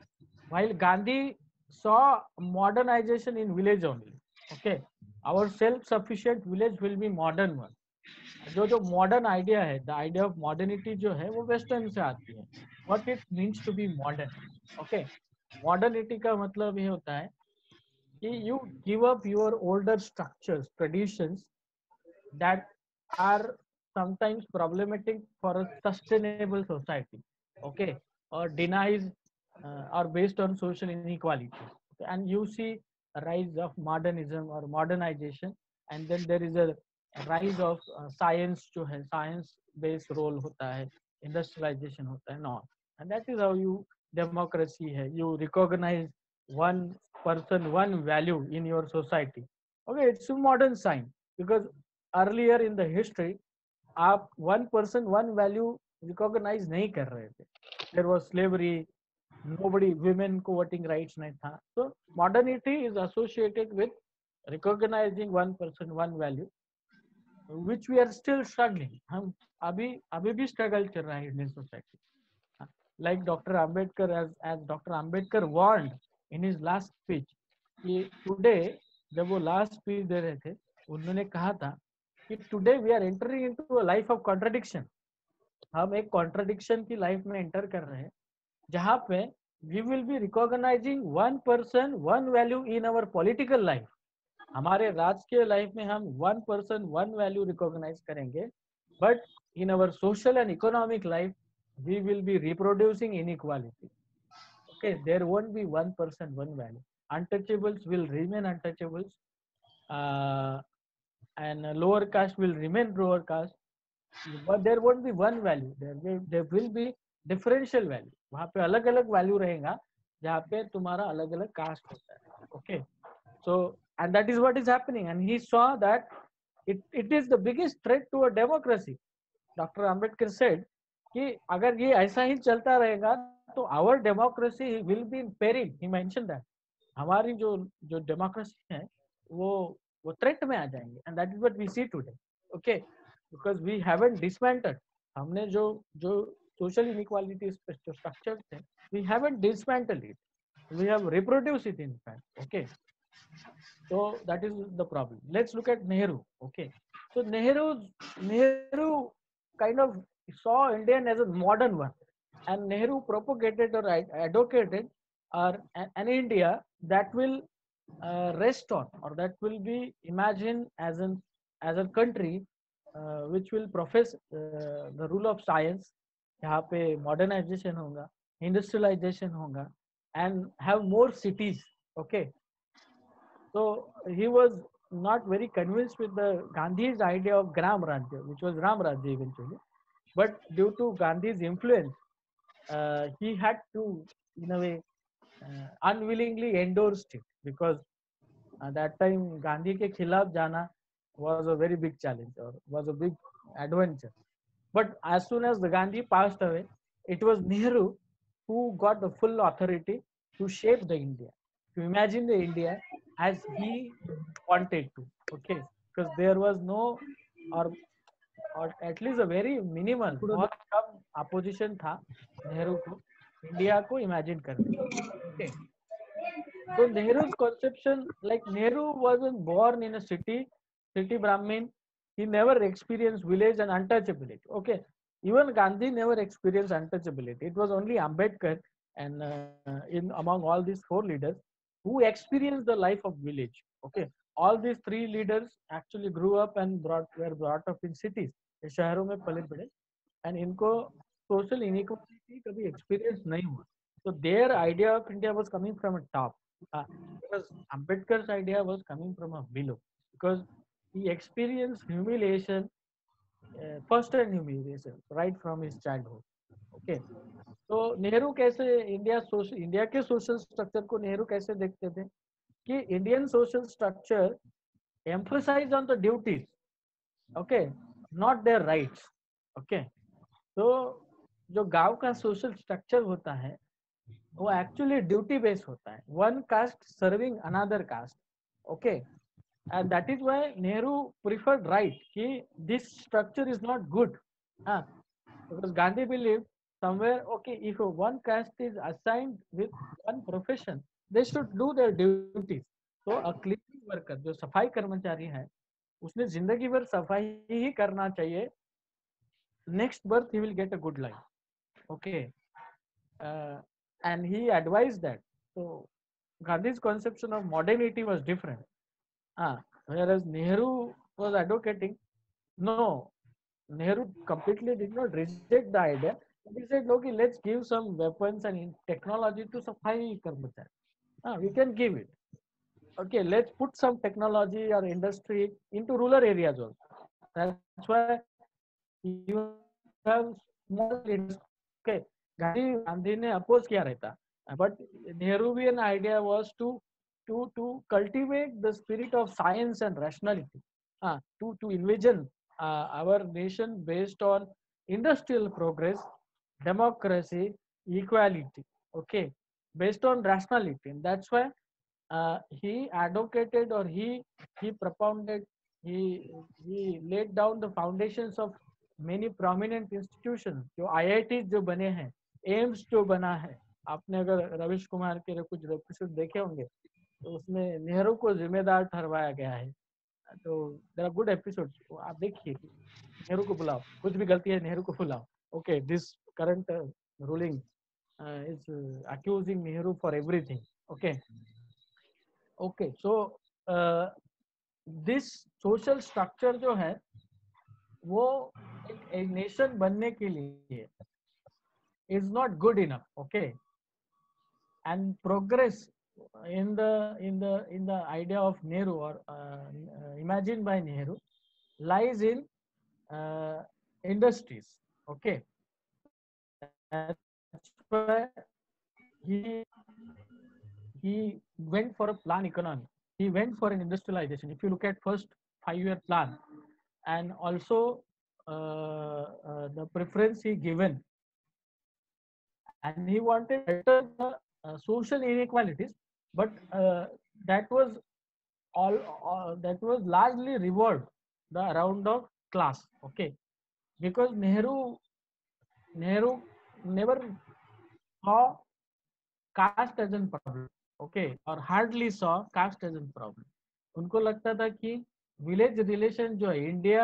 while Gandhi saw modernization in village only. Okay, our self-sufficient village will be modern one. जो modern idea है, the idea of modernity जो है वो western से आती है. What it means to be modern? Okay, modernity का मतलब ये होता है कि you give up your older structures, traditions that are sometimes problematic for a sustainable society. Okay, or denies or based on social inequality. Okay? And you see a rise of modernism or modernization, and then there is a rise of science जो है, science based role होता है, industrialization होता है, no. And that is how you democracy है, you recognize one person, one value in your society. Okay, it's a modern sign, because earlier in the history आप one person one value recognize नहीं कर रहे थे. There was slavery, nobody, women को voting rights नहीं था. So modernity is associated with recognizing one person one value, which we are still struggling. हम अभी भी struggle चल रहा है Indian society. Like Dr. Ambedkar, as Dr. Ambedkar warned in his last speech, कि today जब वो last speech दे रहे थे, उन्होंने कहा था कि today we are entering into a life of contradiction. हम एक contradiction की life में enter कर रहे हैं, जहाँ पे we will be recognizing one person one value in our political life. हमारे राजकीय लाइफ में हम one person one value recognize करेंगे, but in our social and economic life we will be reproducing inequality. Okay, there won't be one person one value. Untouchables will remain untouchables, and lower caste will remain lower caste, but there won't be one value. There will be differential value. वहाँ पे अलग अलग value रहेगा जहाँ पे तुम्हारा अलग अलग caste होता है. Okay, so and that is what is happening, and he saw that it is the biggest threat to a democracy. Dr. Ambedkar said कि अगर ये ऐसा ही चलता रहेगा तो our democracy will be in peril. He mentioned that हमारी जो democracy है वो threat में आ जाएंगे, and that is what we see today. Okay, because we haven't dismantled. हमने जो social inequality structures थे, we haven't dismantled it. We have reproduced it in fact. Okay, so that is the problem. Let's look at Nehru. Okay, so Nehru kind of saw Indian as a modern one, and Nehru propagated or advocated an India that will rest on, or that will be imagined as a country which will profess the rule of science. यहाँ पे modernization होगा, industrialization होगा, and have more cities. Okay, so he was not very convinced with the Gandhi's idea of Gram Rajya, which was Ram Rajya eventually. But due to Gandhi's influence, he had to, in a way, unwillingly endorsed it, because at that time Gandhi ke khilaf jana was a very big challenge, or was a big adventure. But as soon as the Gandhi passed away, it was Nehru who got the full authority to shape the India, to imagine the India as he wanted to. Okay, because there was no, or at least a very minimal, बहुत कम opposition था नेहरू को India को imagine करने के लिए. Okay. So Nehru's conception, like Nehru wasn't born in a city Brahmin. He never experienced village and untouchability. Okay, even Gandhi never experienced untouchability. It was only Ambedkar and in among all these four leaders who experienced the life of village. Okay, all these three leaders actually grew up and were brought up in cities. ये शहरों में पले बड़े, and इनको social inequality कभी experience नहीं हुआ. So their idea of India was coming from a top. Because Ambedkar's idea was coming from a below, because he experienced humiliation, first-hand humiliation, right from his childhood. Okay, तो नेहरू कैसे India के social structure को नेहरू कैसे देखते थे कि Indian social structure emphasize on the duties, okay, not their rights. Okay, तो जो गांव का सोशल स्ट्रक्चर होता है वो एक्चुअली ड्यूटी बेस्ड होता है, one caste serving another caste. Okay, and that is why Nehru preferred right कि this structure is not good. Because Gandhi believe somewhere, okay, if one caste is assigned with one profession, they should do their duties. तो a cleaning worker, जो सफाई कर्मचारी है, उसने जिंदगी भर सफाई ही करना चाहिए. Next birth he will get a good life. Okay, and he advised that. So Gandhi's conception of modernity was different. Whereas Nehru was advocating, no, Nehru completely did not reject the idea. He said, okay, let's give some weapons and technology to Safai Karmachari. We can give it. Okay, let's put some technology or industry into rural areas also. That's why you have small industry. Okay, Gandhi ने oppose किया रहता, but Nehruvian idea was to cultivate the spirit of science and rationality, to envision our nation based on industrial progress, democracy, equality. Okay, based on rationality, and that's why he advocated, or he propounded, he laid down the foundations of many prominent institutions. जो IIT जो बने हैं, AIIMS जो बना है, आपने अगर रविश कुमार के कुछ एपिसोड देखे होंगे तो उसमें नेहरू को जिम्मेदार ठहराया गया है. तो देयर आर गुड एपिसोड्स, आप देखिए. नेहरू को बुलाओ, कुछ भी गलती है नेहरू को बुलाओ. Okay, this current ruling is accusing Nehru for everything. Okay, so this social structure जो है वो एक नेशन बनने के लिए is not good enough. Okay, and progress in the idea of Nehru, or imagined by Nehru, lies in industries. Okay, that's why he went for a plan economy. He went for an industrialization. If you look at first 5-year plan, and also the preference he given, and he wanted better the social inequalities, but that was that was largely revolved around the class. Okay, because Nehru never saw caste as a problem. Okay, or hardly saw caste as a problem. उनको लगता था कि village relation जो है, India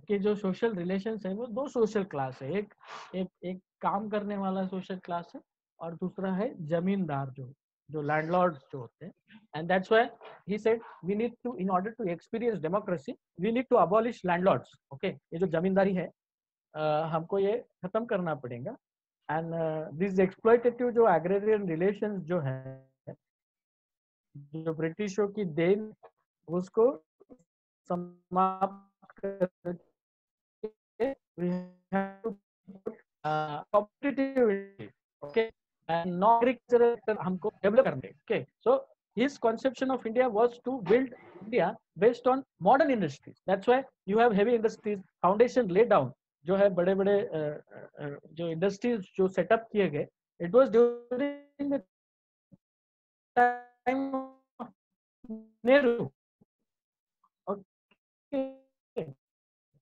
कि जो social relations है वो दो सोशल क्लास है, एक एक एक काम करने वाला सोशल क्लास है और दूसरा है जमींदार जो लैंडलॉर्ड्स जो होते हैं. And that's why he said we need to, in order to experience democracy we need to abolish landlords. Okay, ये जो जमींदारी है हमको ये खत्म करना पड़ेगा. एंड दिस एक्सप्लॉइटेटिव जो एग्रेरियन रिलेशंस जो है, जो ब्रिटिशों की देन, उसको समाप्त करके we have to put competitive, okay, and non-agricultural sector हमको develop करने. Okay, so his conception of India was to build India based on modern industries. That's why you have heavy industries, foundation laid down. जो है बड़े बड़े जो industries जो setup किए गए, it was during the time of Nehru. Okay.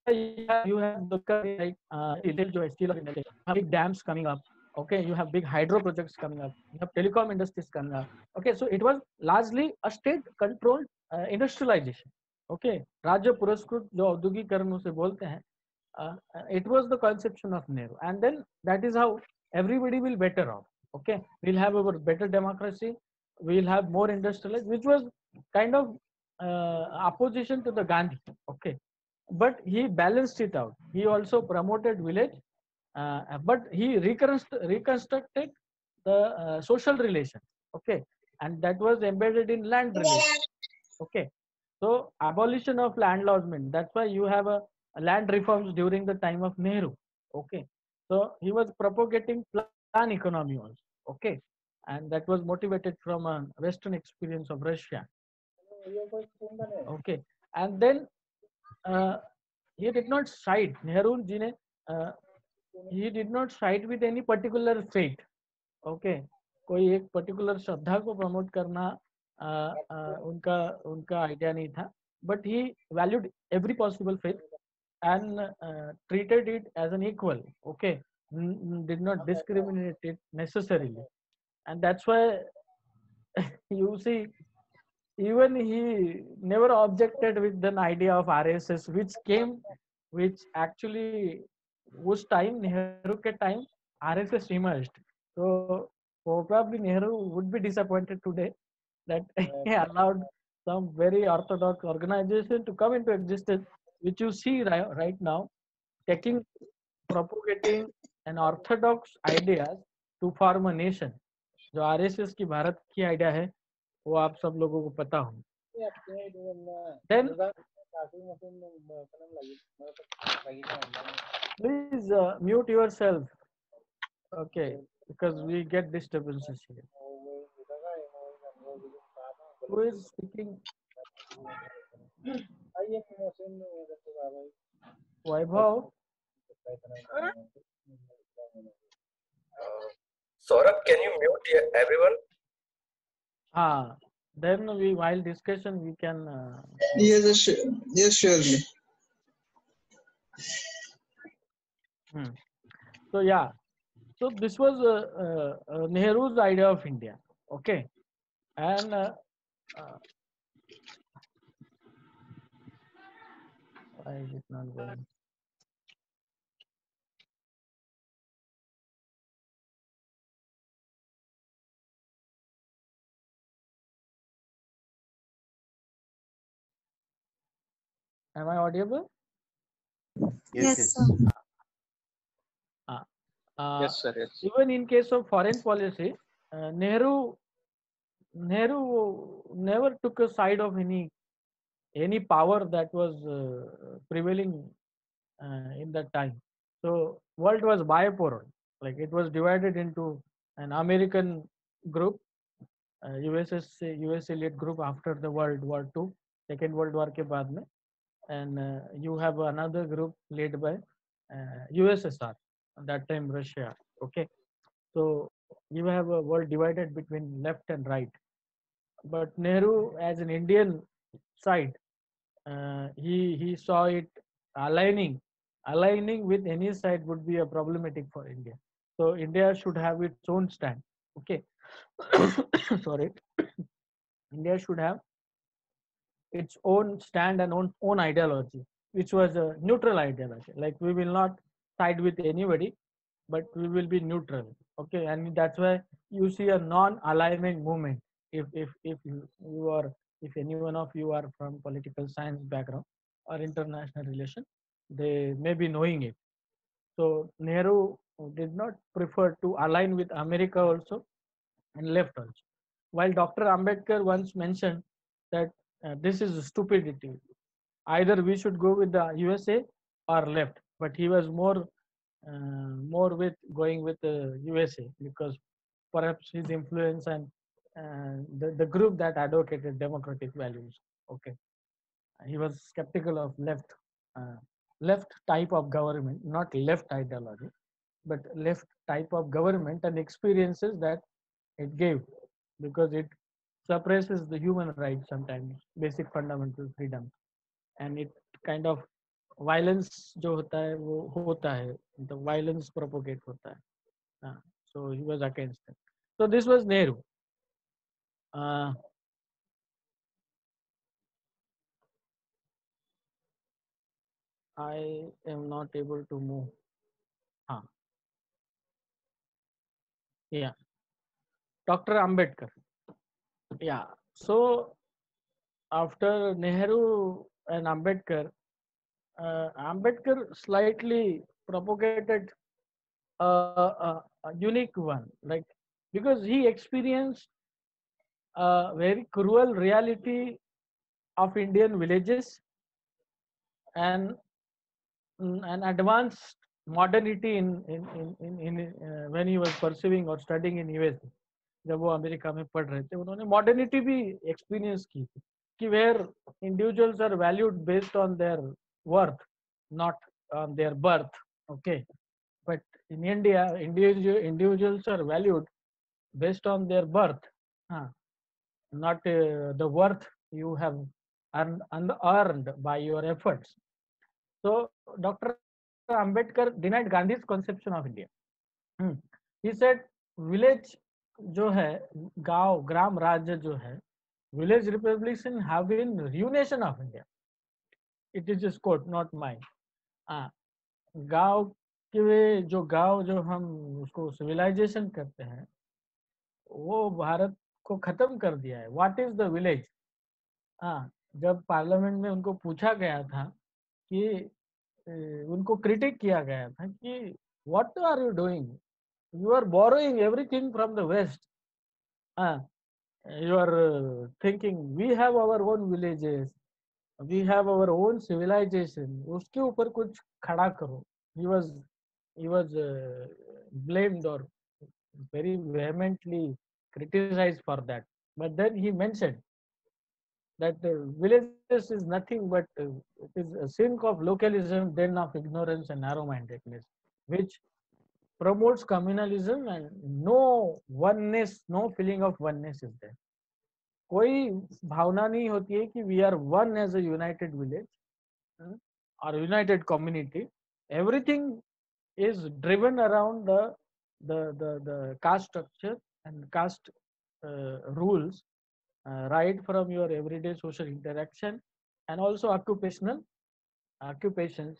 You have the like steel of India, big dams coming up. Okay, you have big hydro projects coming up. You have telecom industries coming up. Okay, so it was largely a state-controlled industrialization. Okay, राज्य पुरस्कृत जो औद्योगिकरण उसे बोलते हैं, it was the conception of Nehru, and then that is how everybody will better off. Okay, we'll have a better democracy, we'll have more industrialized, which was kind of opposition to the Gandhi. Okay, but he balanced it out. He also promoted village, but he reconstructed the social relations. Okay, and that was embedded in land relations. Okay, so abolition of landlordment. That's why you have a land reforms during the time of Nehru. Okay, so he was propagating plan economy also. Okay, and that was motivated from a Western experience of Russia. Okay, and then he did not side, Nehru ji ne, he did not side with any particular faith. Okay, कोई एक particular श्रद्धा को promote करना उनका उनका idea नहीं था, but he valued every possible faith and treated it as an equal. Okay, did not discriminate it necessarily, and that's why you see even he never objected with an idea of RSS, which actually उस time Nehru के time RSS emerged. So probably Nehru would be disappointed today that he allowed some very orthodox organization to come into existence, which you see right now, propagating an orthodox ideas to form a nation. जो RSS की भारत की idea है वो आप सब लोगों को पता हो. Then please mute yourself. Okay, because we get disturbances here. Who is speaking? Vaibhav? Saurabh, can you mute everyone? Then we, while discussion, we can. Yes, yes, surely. So yeah, so this was Nehru's idea of India. Okay, and why is it not going? Am I audible? Yes, sir. Yes, sir. Yes. Even in case of foreign policy, Nehru never took a side of any power that was prevailing in that time. So world was bipolar, like it was divided into an American group, USA led group after the World War II, Second World War के बाद में, and you have another group led by USSR, at that time Russia. Okay, so you have a world divided between left and right. But Nehru, as an Indian side, he saw it aligning with any side would be a problematic for India. So India should have its own stand. Okay, sorry, India should have its own stand and own ideology. which was a neutral ideology. Like we will not side with anybody, but we will be neutral. Okay, and that's why you see a non-alignment movement. If you are, if any one of you are from political science background or international relation, they may be knowing it. So Nehru did not prefer to align with America also and left also. While Dr. Ambedkar once mentioned that this is stupidity. Either we should go with the USA or left, but he was more with going with the USA because perhaps his influence and the group that advocated democratic values. Okay, he was skeptical of left type of government, not left ideology, but left type of government and experiences that it gave, because it suppresses the human rights sometimes, basic fundamental freedom, and it kind of violence जो होता है वो होता है, the violence propagate होता है. So he was against it. So this was Nehru. I am not able to move. Yeah, Dr. Ambedkar. Yeah, so after Nehru and Ambedkar, Ambedkar slightly propagated a unique one, like because he experienced a very cruel reality of Indian villages and an advanced modernity in when he was pursuing or studying in US. जब वो America में पढ़ रहे थे उन्होंने modernity भी experience की थी कि where individuals are valued based on their worth not on their birth. Okay, but in India individuals are valued based on their birth, not the worth you have earned by your efforts. So Dr. Ambedkar denied Gandhi's conception of India. He said village जो है, गांव ग्राम राज्य जो है, village republics have been ruination of India. It is just quote, not mine. गांव के जो हम उसको सिविलाइजेशन करते हैं वो भारत को खत्म कर दिया है. What is the village? जब पार्लियामेंट में उनको पूछा गया था कि उनको क्रिटिक किया गया था कि what are you doing, you are borrowing everything from the west. You are thinking we have our own villages, we have our own civilization, उसके ऊपर कुछ खड़ा करो. He was blamed or very vehemently criticized for that. But then he mentioned that villages is nothing but it is a sink of localism, den of ignorance and narrow-mindedness, which promotes communalism and no oneness, no feeling of oneness is there. कोई भावना नहीं होती है कि we are one as a united village or united community. Everything is driven around the caste structure and caste rules, right from your everyday social interaction and also occupations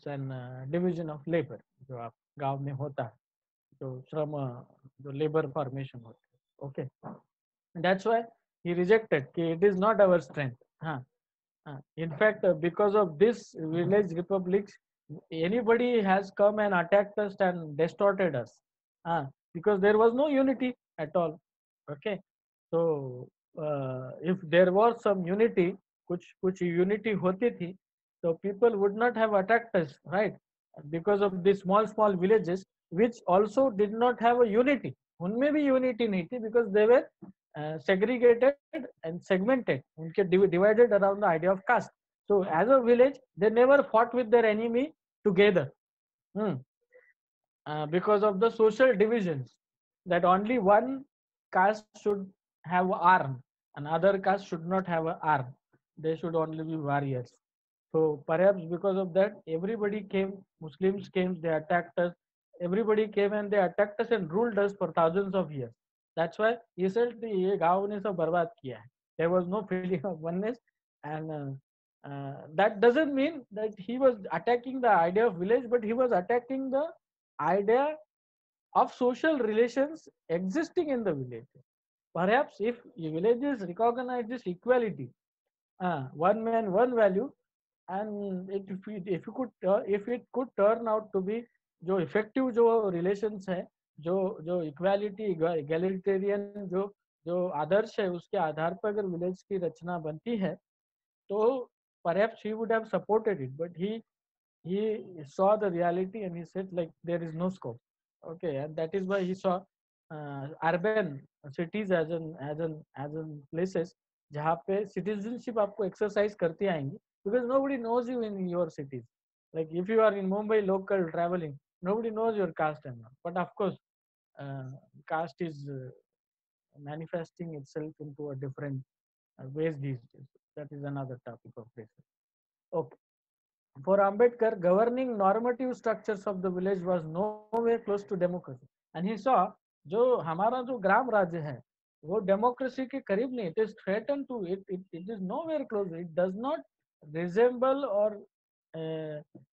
and division of labor जो आप गांव में होता है, जो श्रम जो labour formation होता है. Okay, that's why he rejected कि it is not our strength. In fact, because of this village republics, anybody has come and attacked us and distorted us, because there was no unity at all. Okay, so if there was some unity, कुछ unity होती थी, so people would not have attacked us, right? Because of these small villages which also did not have a unity. उनमें भी unity नहीं थी because they were segregated and segmented, उनके divided around the idea of caste. So as a village, they never fought with their enemy together, because of the social divisions, that only one caste should have arm, and other caste should not have an arm. They should only be warriors. So perhaps because of that, everybody came, Muslims came, they attacked us. Everybody came and they attacked us and ruled us for thousands of years. That's why he said ये गाँव ने सब बर्बाद किया है. There was no feeling of oneness, and That doesn't mean that he was attacking the idea of village, but he was attacking the idea of social relations existing in the village. Perhaps if villages recognize this equality, one man, one value, and if it could turn out to be जो effective जो relations है, जो equality, egalitarian जो आदर्श है, उसके आधार पर अगर village की रचना बनती है, तो perhaps he would have supported it, but he saw the reality and he said like there is no scope. Okay, and that is why he saw urban cities as an places जहाँ पे citizenship आपको exercise करती आएंगी, because nobody knows you in your cities. Like if you are in Mumbai local traveling, nobody knows your caste and all. But of course, caste is manifesting itself into a different ways these days. That is another topic of discussion. Okay. For Ambedkar, governing normative structures of the village was nowhere close to democracy. And he saw, जो हमारा जो ग्राम राज्य है, वो democracy के करीब नहीं. It is threatened to it. It is nowhere close. It does not resemble or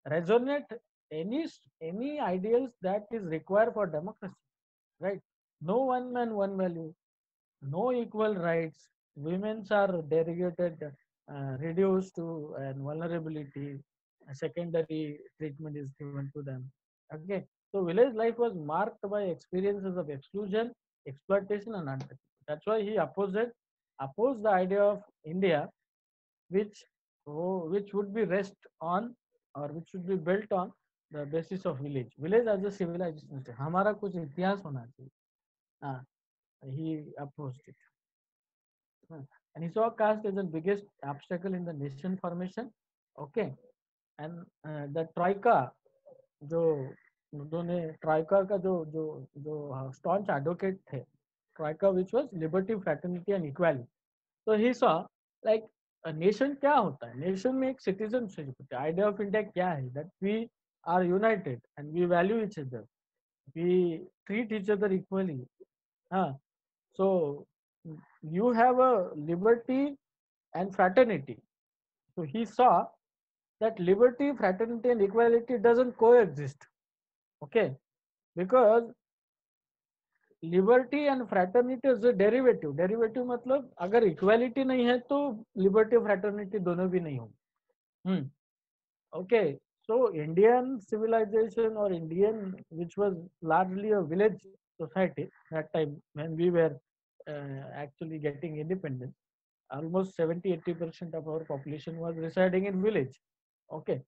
resonate any ideals that is required for democracy. Right? No one man, one value. No equal rights. Women's are delegated, reduced to and vulnerability. A secondary treatment is given to them. Okay, so village life was marked by experiences of exclusion, exploitation, and uncertainty. That's why he opposed the idea of India, which would be rest on or which should be built on the basis of village. Village as a civilization. हमारा कुछ इतिहास होना चाहिए. He opposed it. And he saw caste as the biggest obstacle in the nation formation. Okay, and the troika, जो उन्होंने ट्राइका का जो staunch advocate थे, ट्राइका which was liberty, fraternity and equality. So he saw like a nation क्या होता है, nation में एक citizenship होता है. Idea of India क्या है, that we are united and we value each other, we treat each other equally. So you have a liberty and fraternity. So he saw that liberty, fraternity and equality doesn't coexist. Okay, because liberty and fraternity is a derivative. Derivative मतलब अगर equality नहीं है तो liberty, fraternity दोनों भी नहीं होंगे. Okay, so Indian civilization or Indian, which was largely a village society that time when we were actually getting independence, almost 70-80% of our population was residing in village. Okay,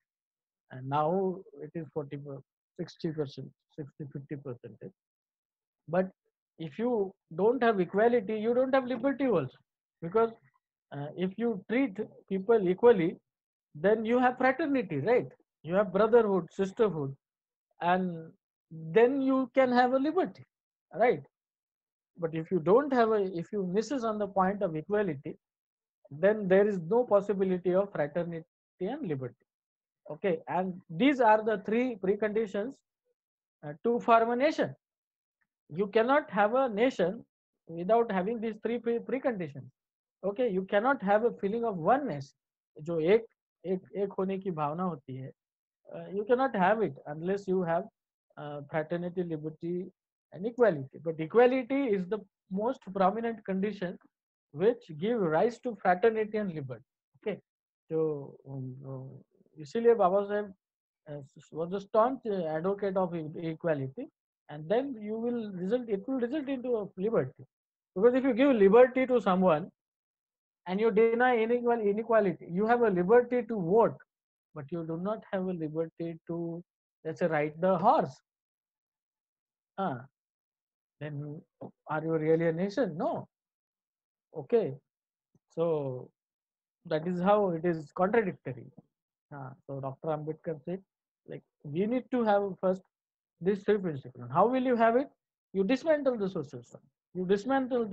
and now it is 60%, 50%. But if you don't have equality, you don't have liberty also, because if you treat people equally, then you have fraternity, right? You have brotherhood, sisterhood, and then you can have a liberty, right? But if you don't have if you misses on the point of equality, then there is no possibility of fraternity and liberty. Okay, and these are the three preconditions to form a nation. You cannot have a nation without having these three preconditions. Okay, you cannot have a feeling of oneness, जो एक होने की भावना होती है. You cannot have it unless you have fraternity, liberty, and equality. But equality is the most prominent condition which give rise to fraternity and liberty. Okay, so इसीलिए Baba Saheb was a staunch advocate of equality, and then it will result into a liberty. Because if you give liberty to someone and you deny inequality, you have a liberty to vote, but you do not have a liberty to, let's say, ride the horse. Then are you really a nation? No. Okay, so that is how it is contradictory. So Dr. Ambedkar said, like, we need to have first these three principles. How will you have it? You dismantle the social structure. You dismantle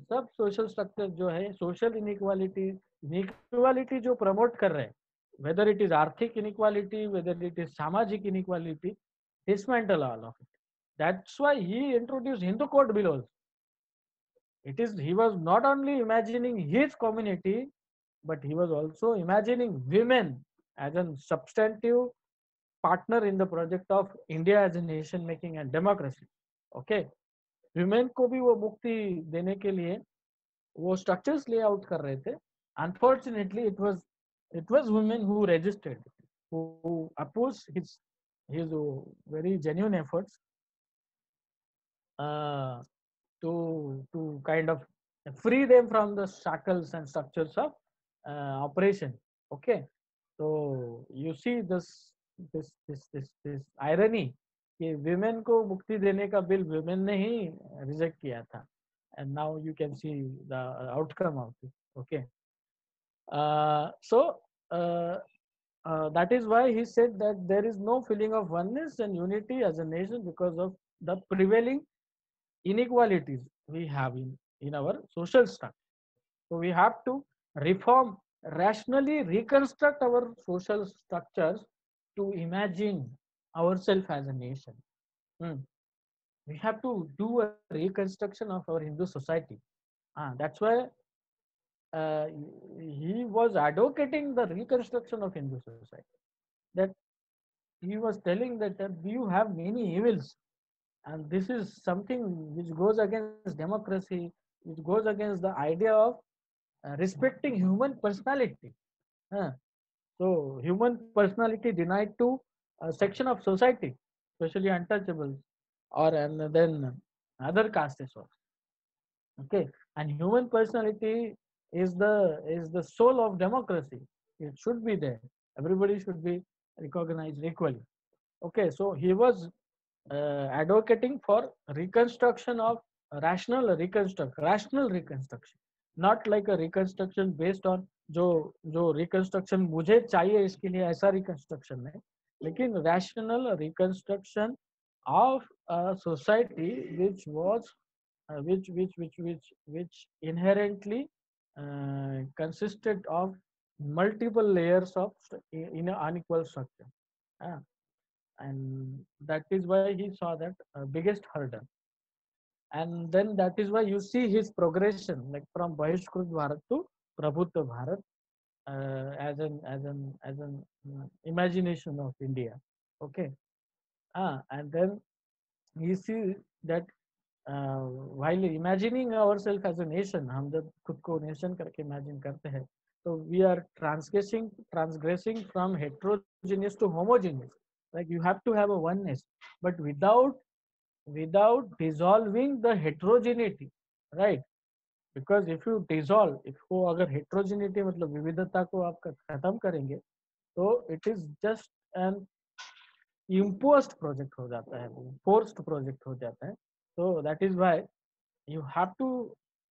सब social structure जो है, social inequality जो promote कर रहे हैं, whether it is आर्थिक inequality, whether it is सामाजिक inequality, dismantle all of it. That's why he introduced Hindu Code Bill also. He was not only imagining his community, but he was also imagining women as a substantive partner in the project of India as a nation making and democracy. Okay, women को भी वो मुक्ति देने के लिए वो structures lay out कर रहे थे. Unfortunately, it was women who resisted, who opposed his very genuine efforts uh, to kind of free them from the shackles and structures of oppression. Okay, so you see this irony कि women को मुक्ति देने का bill women ने ही reject किया था, and now you can see the outcome of it. Okay, so that is why he said that there is no feeling of oneness and unity as a nation because of the prevailing inequalities we have in our social structure. So we have to reform, rationally reconstruct our social structures to imagine ourselves as a nation. We have to do a reconstruction of our Hindu society. That's why he was advocating the reconstruction of Hindu society. That he was telling that you have many evils, and this is something which goes against democracy, which goes against the idea of respecting human personality. So human personality denied to a section of society, especially untouchables, or and then other castes also. Okay, and human personality is the soul of democracy. It should be there. Everybody should be recognized equally. Okay, so he was advocating for reconstruction of rational reconstruction, not like a reconstruction based on जो reconstruction मुझे चाहिए इसके लिए ऐसा reconstruction नहीं, लेकिन rational reconstruction of a society which was which inherently consisted of multiple layers of in an unequal structure. And that is why he saw that biggest hurdle, and then that is why you see his progression like from Bahishkrut Bharat to Prabhutva Bharat as an imagination of India. Okay, and then you see that while imagining ourselves as a nation, हम जब खुद को nation करके imagine करते हैं, so we are transgressing from heterogeneous to homogeneous. Like you have to have a oneness, but without dissolving the heterogeneity, right? Because if you dissolve, if वो अगर heterogeneity मतलब विविधता को आप खत्म करेंगे, तो it is just an imposed project हो जाता है, forced project हो जाता है. So that is why you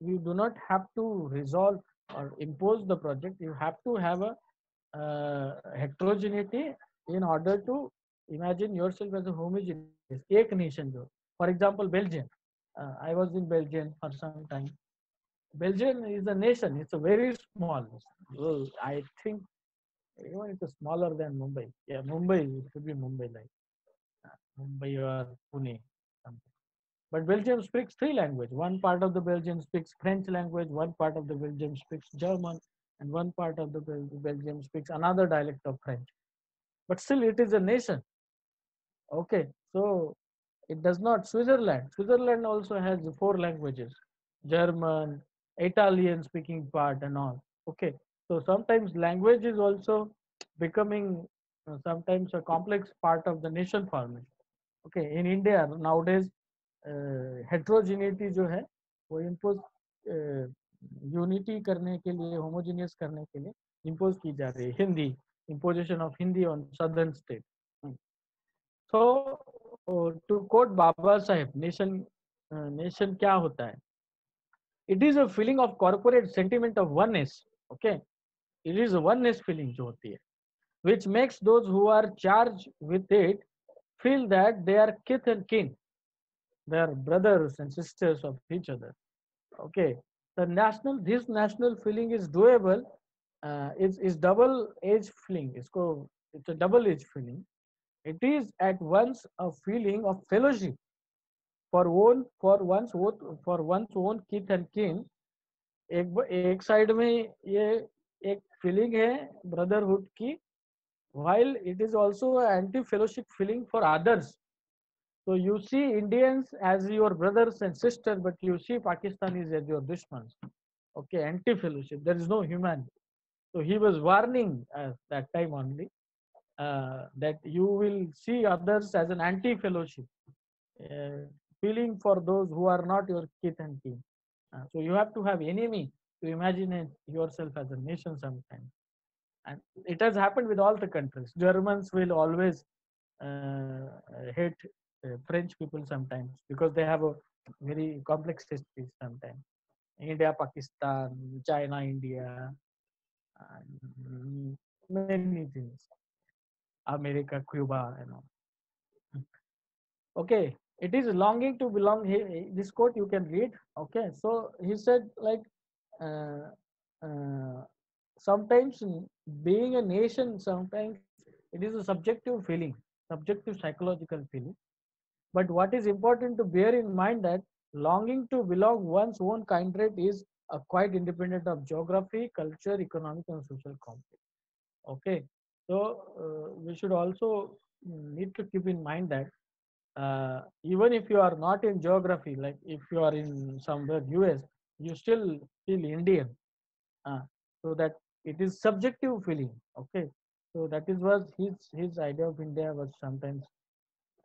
do not have to resolve or impose the project. You have to have a heterogeneity in order to imagine yourself as a homogeneous, एक nation जो. For example, Belgium. I was in Belgium for some time. Belgium is a nation. It's a very small. Well, I think even it's smaller than Mumbai. Yeah, Mumbai, it should be Mumbai like Mumbai or Pune. Something. But Belgium speaks three languages. One part of the Belgium speaks French language, one part of the Belgium speaks German, and one part of the Belgium speaks another dialect of French. But still, it is a nation. Okay, so it does not. Switzerland also has 4 languages: German, Italian speaking part, and all. Okay, so sometimes language is also becoming sometimes a complex part of the nation formation. Okay, in India nowadays heterogeneity जो है वो impose unity करने के लिए, homogeneous करने के लिए impose की जा रही है. Hindi, imposition of Hindi on southern state. So to quote Baba Sahib, nation क्या होता है? It is a feeling of corporate sentiment of oneness. Okay, it is a oneness feeling जो होती है, which makes those who are charged with it feel that they are kith and kin. They are brothers and sisters of each other. Okay, this national feeling is doable. Is double-edged feeling. It's a double-edged feeling. It is at once a feeling of fellowship for one's own kith and kin. एक side में ये एक feeling है brotherhood की, while it is also an anti-fellowship feeling for others. So you see Indians as your brothers and sisters, but you see Pakistanis as your dushmans. Okay, anti-fellowship. There is no humanity. So he was warning at that time only that you will see others as an anti-fellowship, uh, feeling for those who are not your kith and kin. So you have to have enemy to imagine yourself as a nation sometimes. And it has happened with all the countries. Germans will always hate French people sometimes because they have a very complex history sometimes. India, Pakistan, China, India, and many things. America, Cuba, you know. Okay, it is longing to belong. This quote you can read. Okay, so he said like uh, uh, sometimes being a nation, sometimes it is a subjective feeling, subjective psychological feeling. But what is important to bear in mind that longing to belong one's own kindred is quite independent of geography, culture, economic and social conflict. Okay, so we should also need to keep in mind that even if you are not in geography, like if you are in somewhere US, you still feel Indian. Uh, so that it is subjective feeling. Okay, so that is was his idea of India was sometimes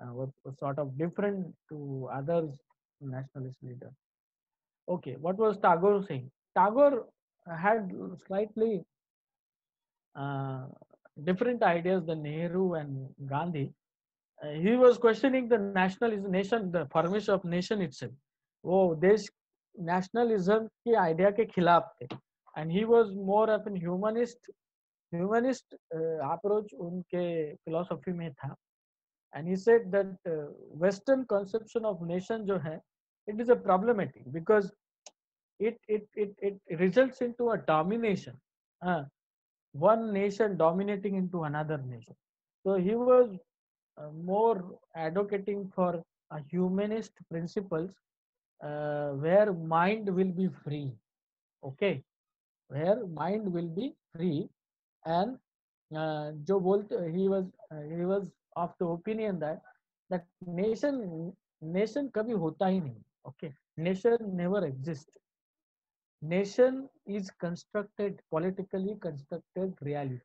was sort of different to others nationalist leaders. Okay, what was Tagore saying? Tagore had slightly uh, different ideas than Nehru and Gandhi. He was questioning the nationalism, nation, the formation of nation itself. वो देश nationalism की idea के खिलाफ थे. And he was more of an humanist approach उनके philosophy में था. And he said that Western conception of nation जो है, it is a problematic because it results into a domination. One nation dominating into another nation. So he was more advocating for humanist principles where mind will be free. Okay, where mind will be free, and जो बोलते he was of the opinion that nation कभी होता ही नहीं. Okay, nation never exists. Nation is constructed, politically constructed reality.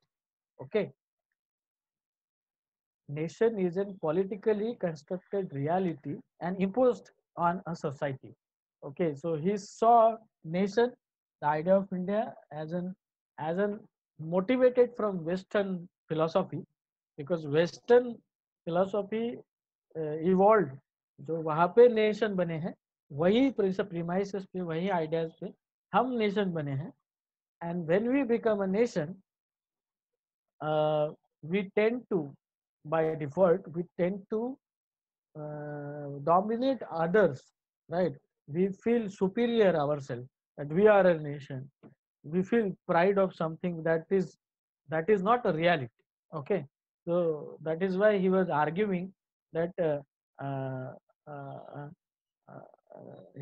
Okay, nation is a politically constructed reality and imposed on a society. Okay, so he saw nation, the idea of India as an motivated from Western philosophy, because Western philosophy evolved. जो वहाँ पे nation बने हैं वही premises पे, वही ideas पे हम नेशन बने हैं. And when we become a nation, we tend to, by default, we tend to dominate others, right? We feel superior ourselves, that we are a nation. We feel pride of something that is not a reality. Okay, so that is why he was arguing that uh, uh,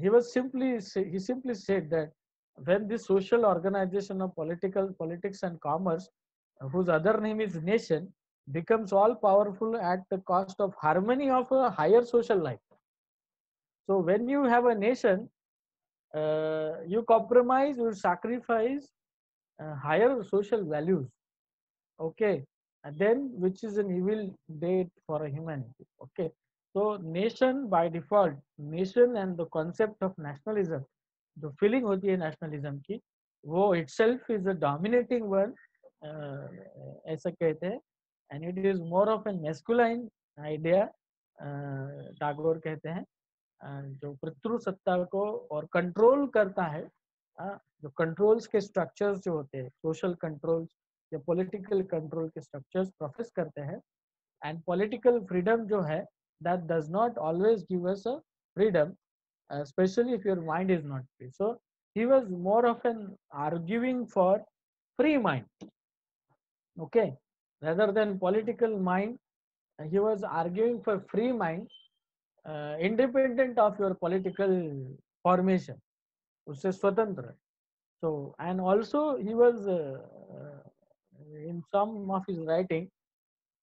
he simply said that when this social organization of politics and commerce, whose other name is nation, becomes all powerful at the cost of harmony of a higher social life. So when you have a nation, you compromise, you sacrifice higher social values. Okay, and then which is an evil date for a humanity. Okay, so nation by default, nation and the concept of nationalism, the feeling होती है nationalism की, वो itself is a dominating one, ऐसा कहते हैं, and it is more of a masculine idea, Tagore कहते हैं, जो पितृ सत्ता को और कंट्रोल करता है, जो कंट्रोल्स के स्ट्रक्चर्स जो होते हैं, सोशल कंट्रोल्स या पॉलिटिकल कंट्रोल के स्ट्रक्चर्स प्रोफेस करते हैं. एंड पॉलिटिकल फ्रीडम जो है, that does not always give us a freedom, especially if your mind is not free. So he was more of an arguing for free mind. Okay, rather than political mind, he was arguing for free mind, independent of your political formation, उससे स्वतंत्र. So, and also he was in some of his writing,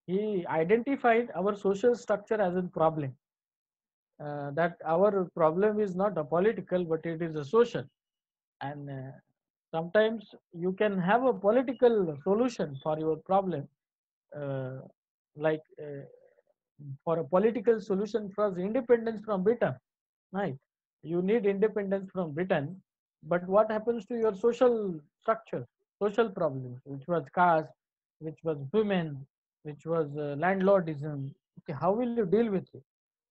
he identified our social structure as a problem. That our problem is not a political, but it is a social. And sometimes you can have a political solution for your problem, uh, like for a political solution for independence from Britain, right? You need independence from Britain, but what happens to your social structure, social problems, which was caste, which was women, which was landlordism? Okay, how will you deal with it?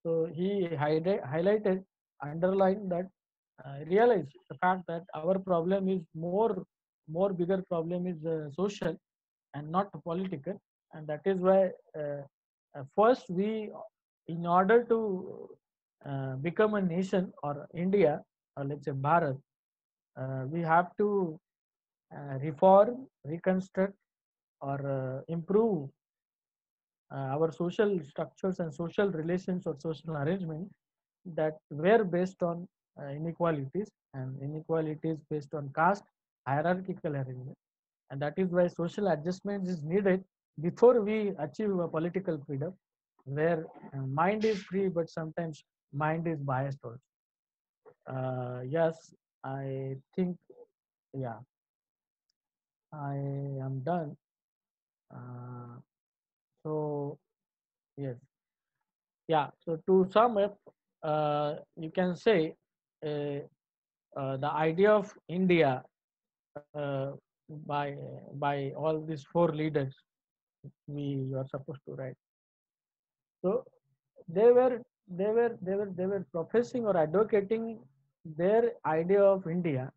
So he highlighted, underlined that realize the fact that our problem is more bigger problem is social and not political, and that is why first we, in order to become a nation or India, or let's say Bharat, we have to reform, reconstruct, or improve our social structures and social relations or social arrangements that were based on inequalities, and inequalities based on caste, hierarchical arrangement. And that is why social adjustments is needed before we achieve a political freedom, where mind is free, but sometimes mind is biased also. Yes, I think, yeah, I am done. Uh, so, yes, yeah. So to sum up, you can say uh, the idea of India uh, by by all these four leaders we are supposed to write. So they were professing or advocating their idea of India,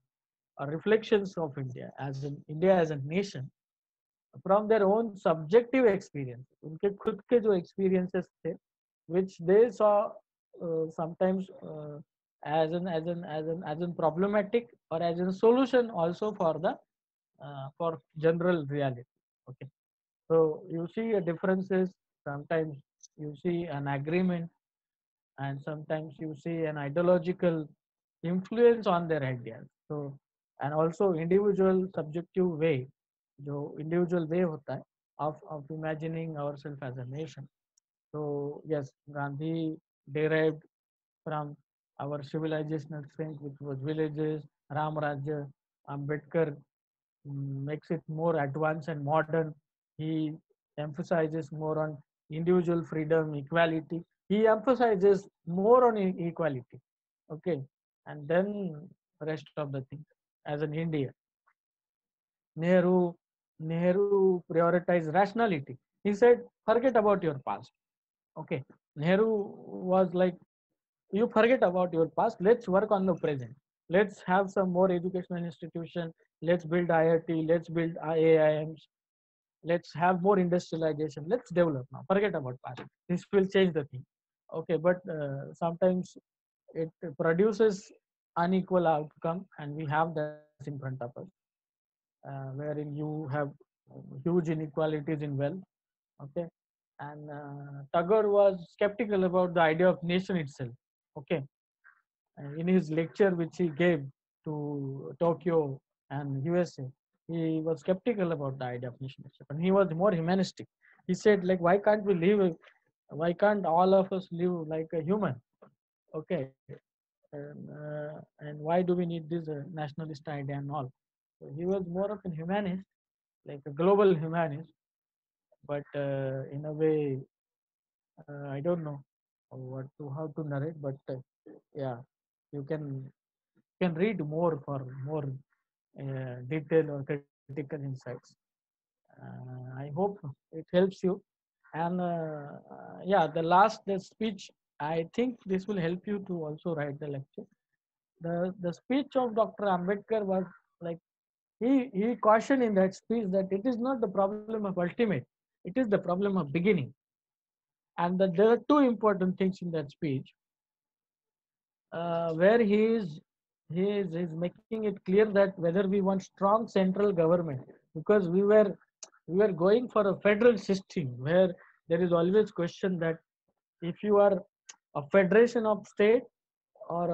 or reflections of India as an India as a nation, from their own subjective experience. उनके खुद के जो experiences थे, which they saw sometimes as an problematic, or as a solution also for the for general reality. Okay, so you see a differences. Sometimes you see an agreement, and sometimes you see an ideological influence on their ideas. So, and also individual subjective way, जो individual way होता है of imagining ourselves as a nation. So yes, Gandhi derived from our civilizational strength, which was villages, Ram Rajya. Ambedkar makes it more advanced and modern. He emphasizes more on individual freedom, equality. He emphasizes more on equality. Okay, and then rest of the things. As in India, Nehru, Nehru prioritized rationality. He said, forget about your past. Okay, Nehru was like, you forget about your past. Let's work on the present. Let's have some more educational institution. Let's build IIT. Let's build IIMs. Let's have more industrialization. Let's develop now. Forget about past. This will change the thing. Okay, but sometimes it produces unequal outcome, and we have that in front of us, wherein you have huge inequalities in wealth. Okay, and Tagore was skeptical about the idea of nation itself. Okay, in his lecture which he gave to Tokyo and USA, he was skeptical about the idea of nation itself, and he was more humanistic. He said, like, why can't we live? Why can't all of us live like a human? Okay, and why do we need this nationalist idea and all? So he was more of a humanist, like a global humanist, but in a way, I don't know how to narrate, but yeah, you can read more for more detail or critical insights. I hope it helps you. And yeah, the speech, I think this will help you to also write the lecture. The speech of Dr. Ambedkar was like, he cautioned in that speech that it is not the problem of ultimate, it is the problem of beginning. And that there are two important things in that speech, where he is making it clear that whether we want strong central government, because we were going for a federal system where there is always question that if you are a federation of state, or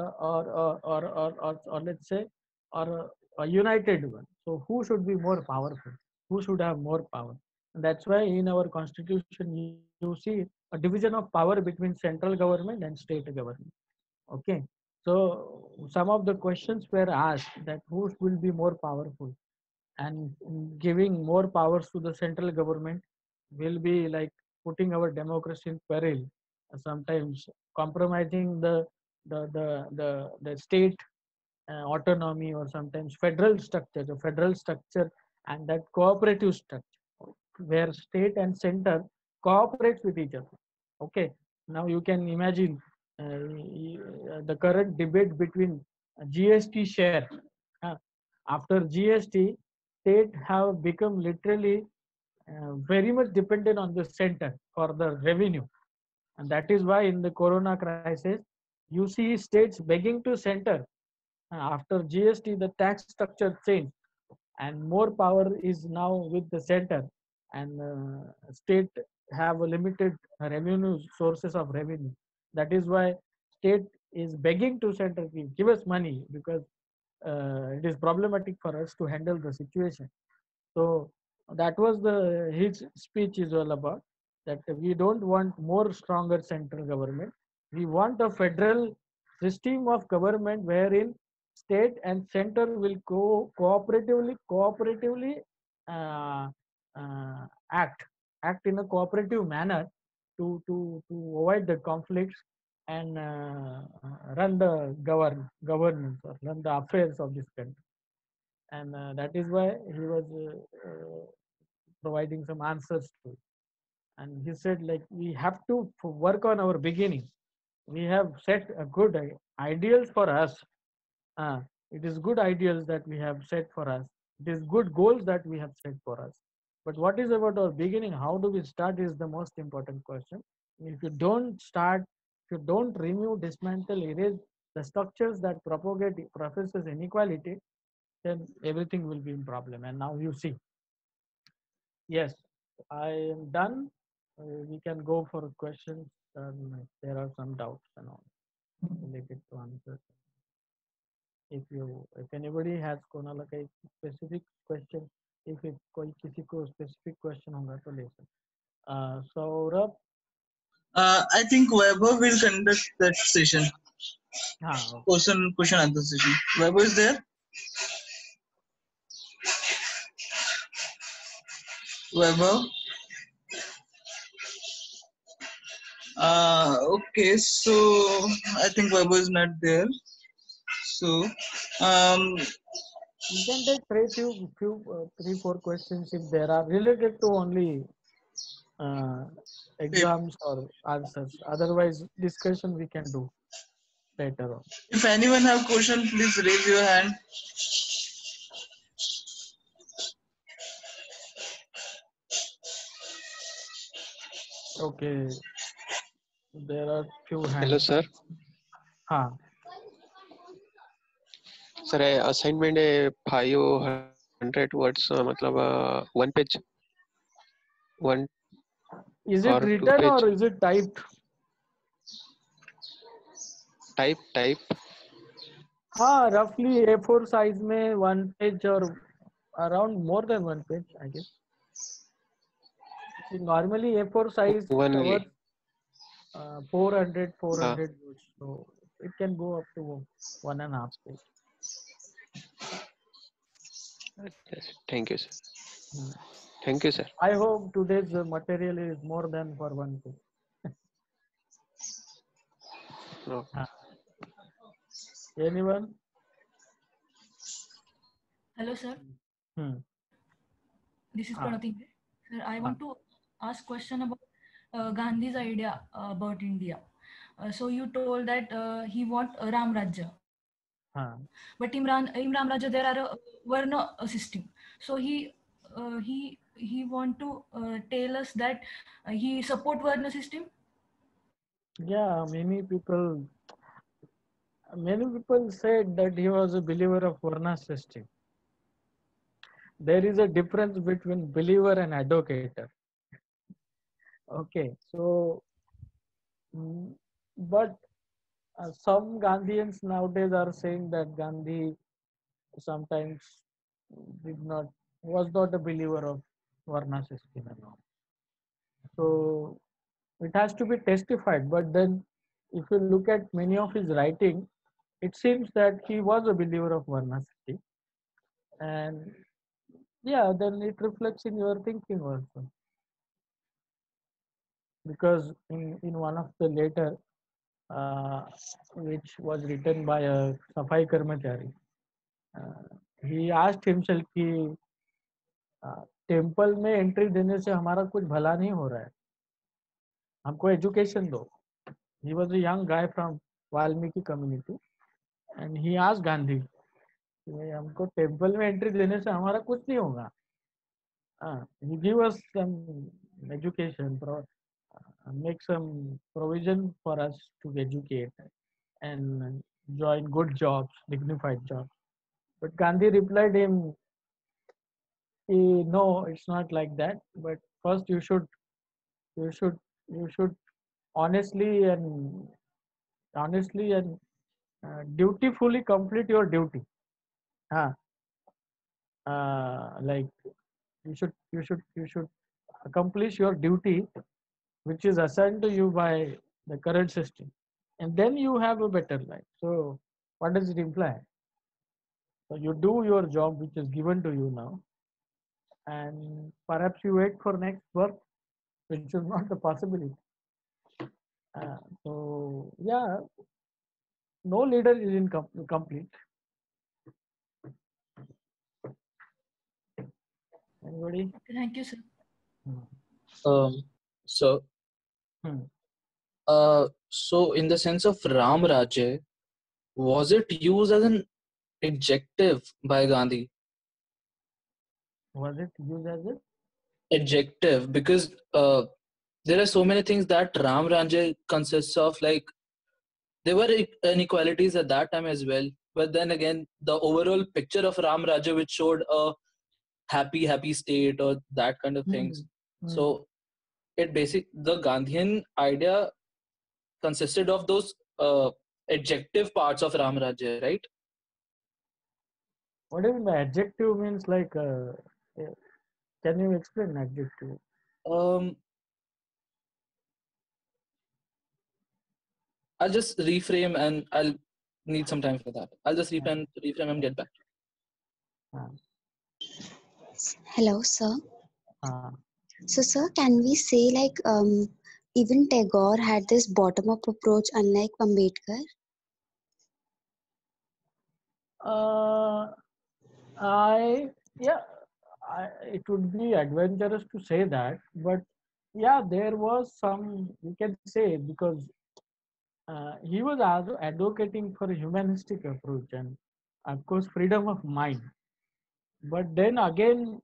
let's say, or a united one, so who should be more powerful? who should have more power. And that's why in our constitution you see a division of power between central government and state government. Okay, so some of the questions were asked that who will be more powerful, and giving more powers to the central government will be like putting our democracy in peril, sometimes compromising the state autonomy, or sometimes federal structure, the federal structure, and that cooperative structure where state and center cooperates with each other. Okay, now you can imagine the current debate between GST share. uh, After GST, state have become literally very much dependent on the center for the revenue, and that is why in the corona crisis you see states begging to center. After GST, the tax structure changed, and more power is now with the center, and state have a limited revenue sources of revenue. That is why state is begging to center, give us money, because it is problematic for us to handle the situation. So that was the his speech is all about, that we don't want more stronger central government. We want a federal system of government wherein state and center will cooperatively uh, act in a cooperative manner to avoid the conflicts, and run the governance, or run the affairs of this country. And that is why he was providing some answers to it. And he said, like, we have to work on our beginning. We have set a good ideals for us. uh, it is good ideals that we have set for us. It is good goals that we have set for us. But what is about our beginning? How do we start is the most important question. If you don't start, if you don't remove, dismantle, erase the structures that propagate professes inequality, then everything will be in problem. And now you see, yes, I am done. We can go for questions. There are some doubts and all related to answers. If anybody has कोणाला काही specific question, if it कोई किसी को specific question होगा तो ले सकते. Saurabh. I think Weber will conduct that session. Okay. Question answer session. Weber is there? Weber? Okay, so I think Weber is not there. So, You can take three, four questions if there are related to only exams or answers. Otherwise, discussion we can do later on. if anyone have question, please raise your hand. Okay. There are few hands. Hello, sir. हाँ. Sir, assignment 500 words, मतलब one page, one. Is it or two written page. or is it typed? Type. हाँ, roughly A4 size में one page or around more than one page, I guess. See, normally A4 size Only. covers 400 words, so it can go up to 1.5 page. Thank you, sir. Hmm. Thank you, sir. I hope today's material is more than for one page. Okay. Anyone? Hello, sir. This is Pranati. Sir, I want to ask question about Gandhi's idea about India. So you told that he want Ram Rajya. But Imran Rajya, there are a Varna system. So he want to tell us that he support Varna system. Yeah, many people said that he was a believer of Varna system. There is a difference between believer and advocator. Okay, so, but some Gandhians nowadays are saying that Gandhi sometimes did not was not a believer of Varna system and all. So it has to be testified. But then, if you look at many of his writing, it seems that he was a believer of Varna system, and yeah, then it reflects in your thinking also. Because in one of the letter, uh, which was written by a Safai Karmachari, he asked himself कि temple में entry देने से हमारा कुछ भला नहीं हो रहा है, हमको एजुकेशन दो. He was a young guy from Valmiki community, and he asked Gandhi, हमको टेम्पल में एंट्री देने से हमारा कुछ नहीं होगा. He give us some education, make some provision for us to educate and join good jobs, dignified jobs. But Gandhi replied him, no, it's not like that. But first you should honestly and dutifully complete your duty. Like you should accomplish your duty, which is assigned to you by the current system, and then you have a better life. So what does it imply? So you do your job which is given to you now, and perhaps you wait for next birth, which is not the possibility. So yeah, no leader is incomplete. Anybody? Thank you, sir. So, so in the sense of Ram Rajya, was it used as an adjective by Gandhi? Was it used as an adjective? Because there are so many things that Ram Rajya consists of. Like there were inequalities at that time as well, but then again, the overall picture of Ram Rajya, which showed a happy state or that kind of things. So it the Gandhian idea consisted of those adjective parts of Ram Rajya, right? What do you mean by adjective? Means like, can you explain adjective? I'll just reframe and I'll need some time for that. I'll just reframe and get back. Hello, sir. So, sir, can we say like even Tagore had this bottom-up approach, unlike Ambedkar? It would be adventurous to say that, but yeah, there was some, you can say, because he was also advocating for a humanistic approach and of course freedom of mind. But then again,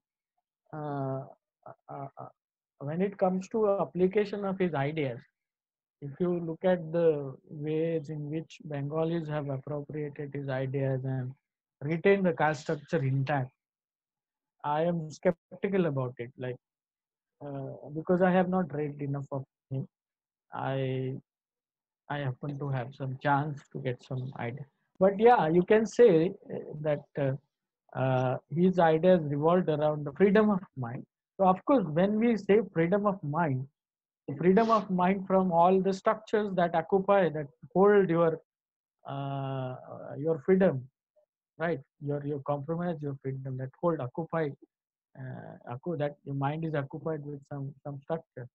when it comes to application of his ideas, if you look at the ways in which Bengalis have appropriated his ideas and retained the caste structure intact, I am skeptical about it. Like, because I have not read enough of him, I happen to have some chance to get some idea. But yeah, you can say that his ideas revolved around the freedom of mind. So of course, when we say freedom of mind from all the structures that occupy, that hold your freedom, right? Your compromise, your freedom, that hold occupy, that your mind is occupied with some structure.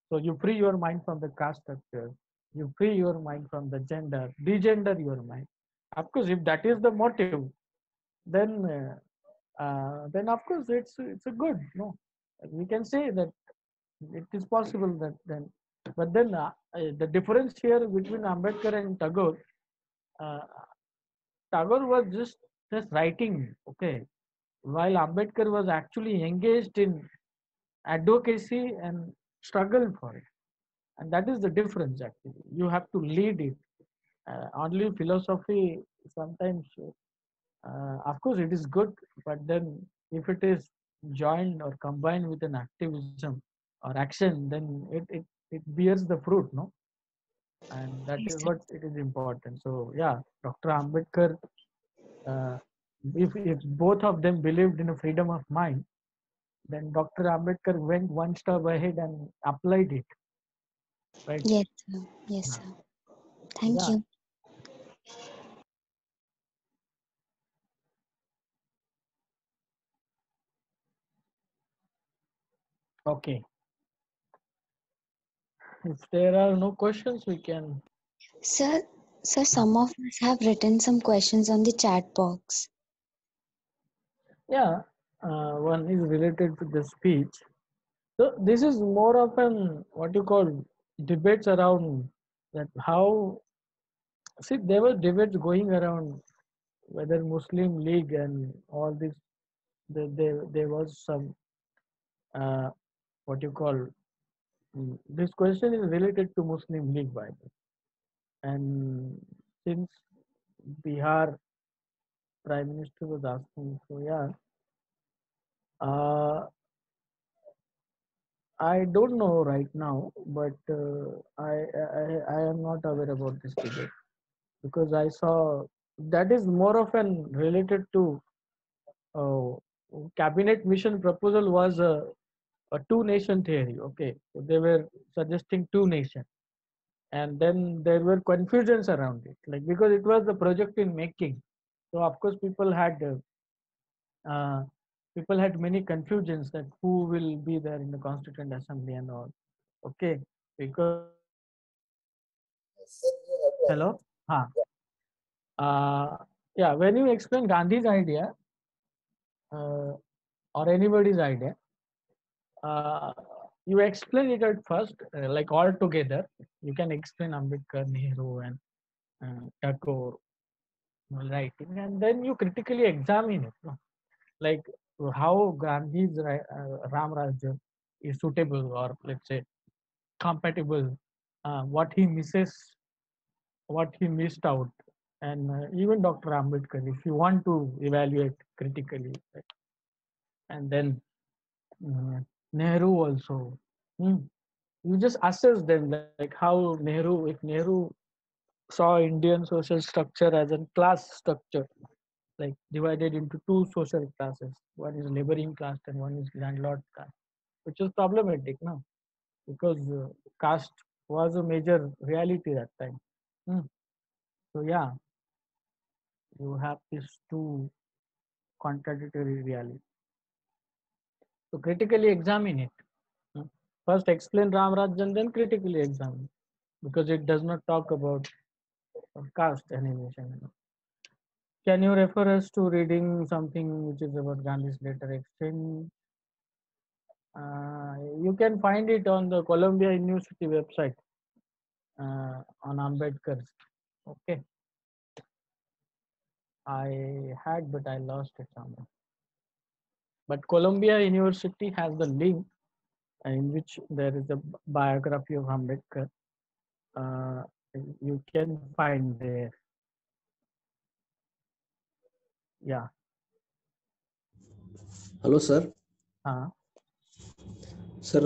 So you free your mind from the caste structure, you free your mind from the gender, degender your mind. Of course, if that is the motive, then of course it's a good, no, we can say that it is possible that then. But then the difference here between Ambedkar and Tagore, Tagore was just writing, okay, while Ambedkar was actually engaged in advocacy and struggle for it. And that is the difference actually. You have to lead it. Only philosophy sometimes, of course it is good, but then if it is joined or combined with an activism or action, then it bears the fruit, no? And that is what it is important. So yeah, Dr. Ambedkar, if both of them believed in a freedom of mind, then Dr. Ambedkar went one step ahead and applied it. Right? Yes, sir. Yes, sir. Thank Yeah. you. Okay. If there are no questions, we can. Sir, some of us have written some questions on the chat box. Yeah, one is related to the speech. So this is more of an what you call debates around that how. See, there were debates going around whether Muslim League and all this. There was some what you call. This question is related to Muslim League, by the way. And since Bihar Prime Minister was asking, so yeah, I don't know right now, but I am not aware about this debate because I saw that is more of an related to uh, cabinet mission proposal was a two nation theory. Okay, so they were suggesting two nation, and then there were confusions around it, like because it was the project in making. So of course uh, people had many confusions that who will be there in the Constituent Assembly and all. Okay, because hello, huh? Yeah, when you explain Gandhi's idea uh, or anybody's idea, uh, you explain it at first, like all together. You can explain Ambedkar, Nehru, and Tagore writing, and then you critically examine it. No? Like how Gandhi's Ram Rajya is suitable, or let's say compatible, what he misses, what he missed out, and even Dr. Ambedkar, if you want to evaluate critically, right? And then Nehru also, hmm, you just assess them like how Nehru, if Nehru saw Indian social structure as a class structure, like divided into two social classes, one is laboring caste and one is landlord caste, which is problematic now because caste was a major reality that time. Hmm. So yeah, you have these two contradictory realities. So critically examine it. Hmm. First explain Ram Rajyan, then critically examine because it does not talk about caste animation. Can you refer us to reading something which is about Gandhi's later exchange? You can find it on the Columbia University website on Ambedkar's. Okay, I had, but I lost it somewhere. But Columbia University has the link in which there is a biography of Ambedkar. Uh, you can find there. Yeah. Hello sir. हां. Sir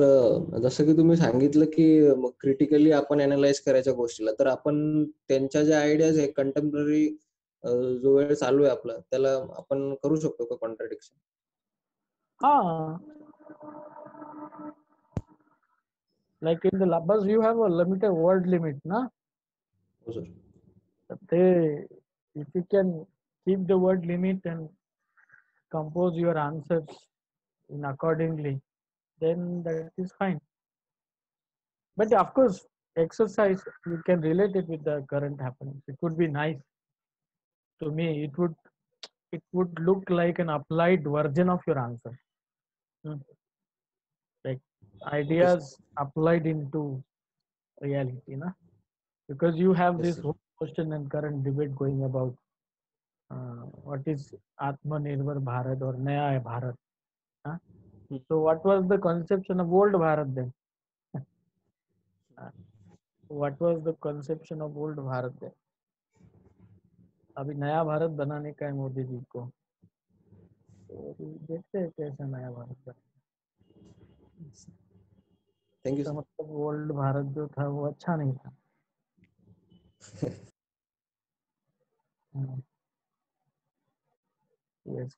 जसं की तुम्ही सांगितलं की critically आपण analyse करायच्या गोष्टीला, तर आपण त्यांच्या ज्या आयडियाज आहे कंटेम्पररी जो वेळ चालू आहे आपला त्याला आपण करू शकतो का contradiction? Ah, like in the labas, you have a limited word limit, na? हो sir. If you can keep the word limit and compose your answers in accordingly, then that is fine. But of course, exercise you can relate it with the current happenings. It would be nice to me. It would look like an applied version of your answer. Hmm. Like ideas applied into reality, na? Because you have Yes, this sir. whole question and current debate going about what is Atmanirbhar Bharat or Naya Bharat. Huh? So what was the conception of old Bharat then? What was the conception of old Bharat then? अभी नया भारत बनाने का है मोदी जी को, तो देखते हैं कैसा नया भारत बने. थँक्यू तो सर. मतलब ओल्ड भारत जो था वो अच्छा नहीं था. Yes.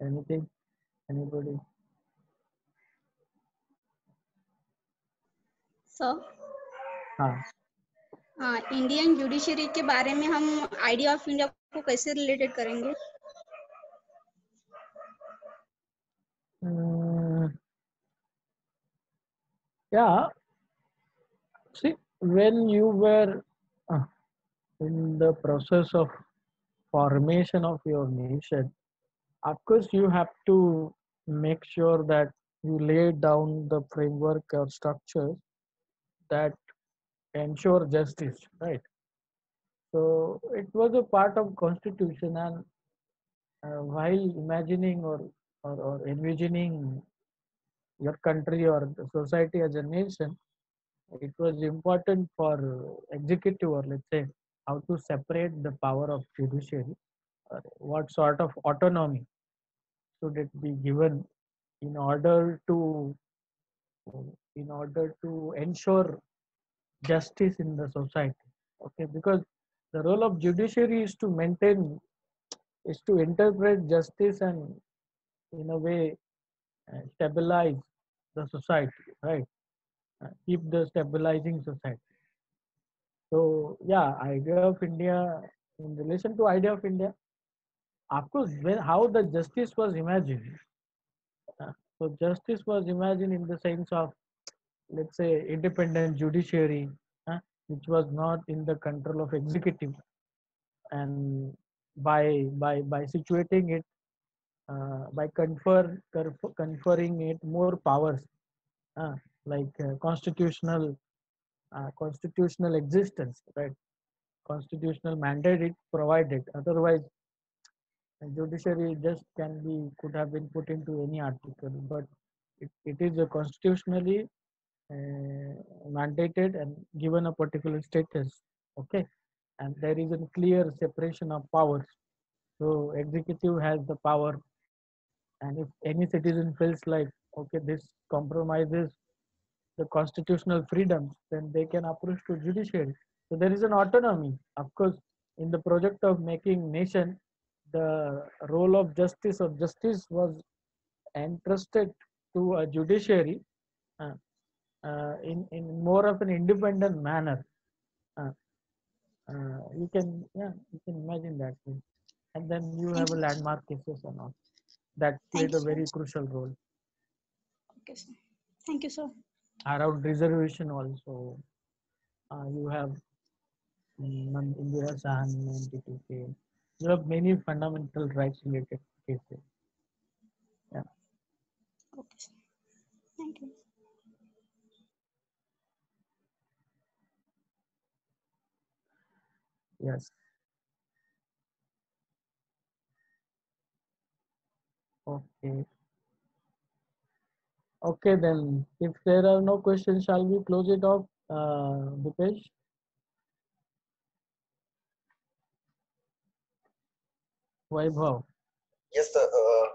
Anything Anybody? हाँ, इंडियन जुडिशरी के बारे में हम आइडिया ऑफ इंडिया को कैसे रिलेटेड करेंगे? Yeah, see, when you were in the process of formation of your nation, of course, you have to make sure that you lay down the framework or structures that ensure justice, right? So it was a part of constitution, and while imagining or envisioning your country or the society as a nation, it was important for executive, or let's say, how to separate the power of judiciary, or what sort of autonomy should it be given in order to ensure justice in the society. Okay, because the role of judiciary is to maintain, is to interpret justice and in a way stabilize the society, right? Keep the stabilizing society. So yeah, idea of India, in relation to idea of India, of course, when how the justice was imagined. So justice was imagined in the sense of, let's say, independent judiciary, which was not in the control of executive, and by situating it, by conferring it more powers, uh, like constitutional existence, right? Constitutional mandate it provided. Otherwise, judiciary just could have been put into any article, but it is a constitutionally mandated and given a particular status. Okay, and there is a clear separation of powers. So executive has the power, and if any citizen feels like, okay, this compromises the constitutional freedoms, then they can approach to judiciary. So there is an autonomy. Of course, in the project of making nation, the role of justice or justice was entrusted to a judiciary, uh, in more of an independent manner. Uh, you can imagine that. And then you Thank have a you. landmark cases and all that Thank played you a so very much. crucial role. Okay, sir. Thank you, sir. Around reservation also, you have Indira Sahani, NTTK. You have many fundamental rights related cases. Yeah. Okay, sir. Thank you. Yes. Okay. Okay, then if there are no questions, shall we close it off, Dipesh? Vaibhav. Yes, sir.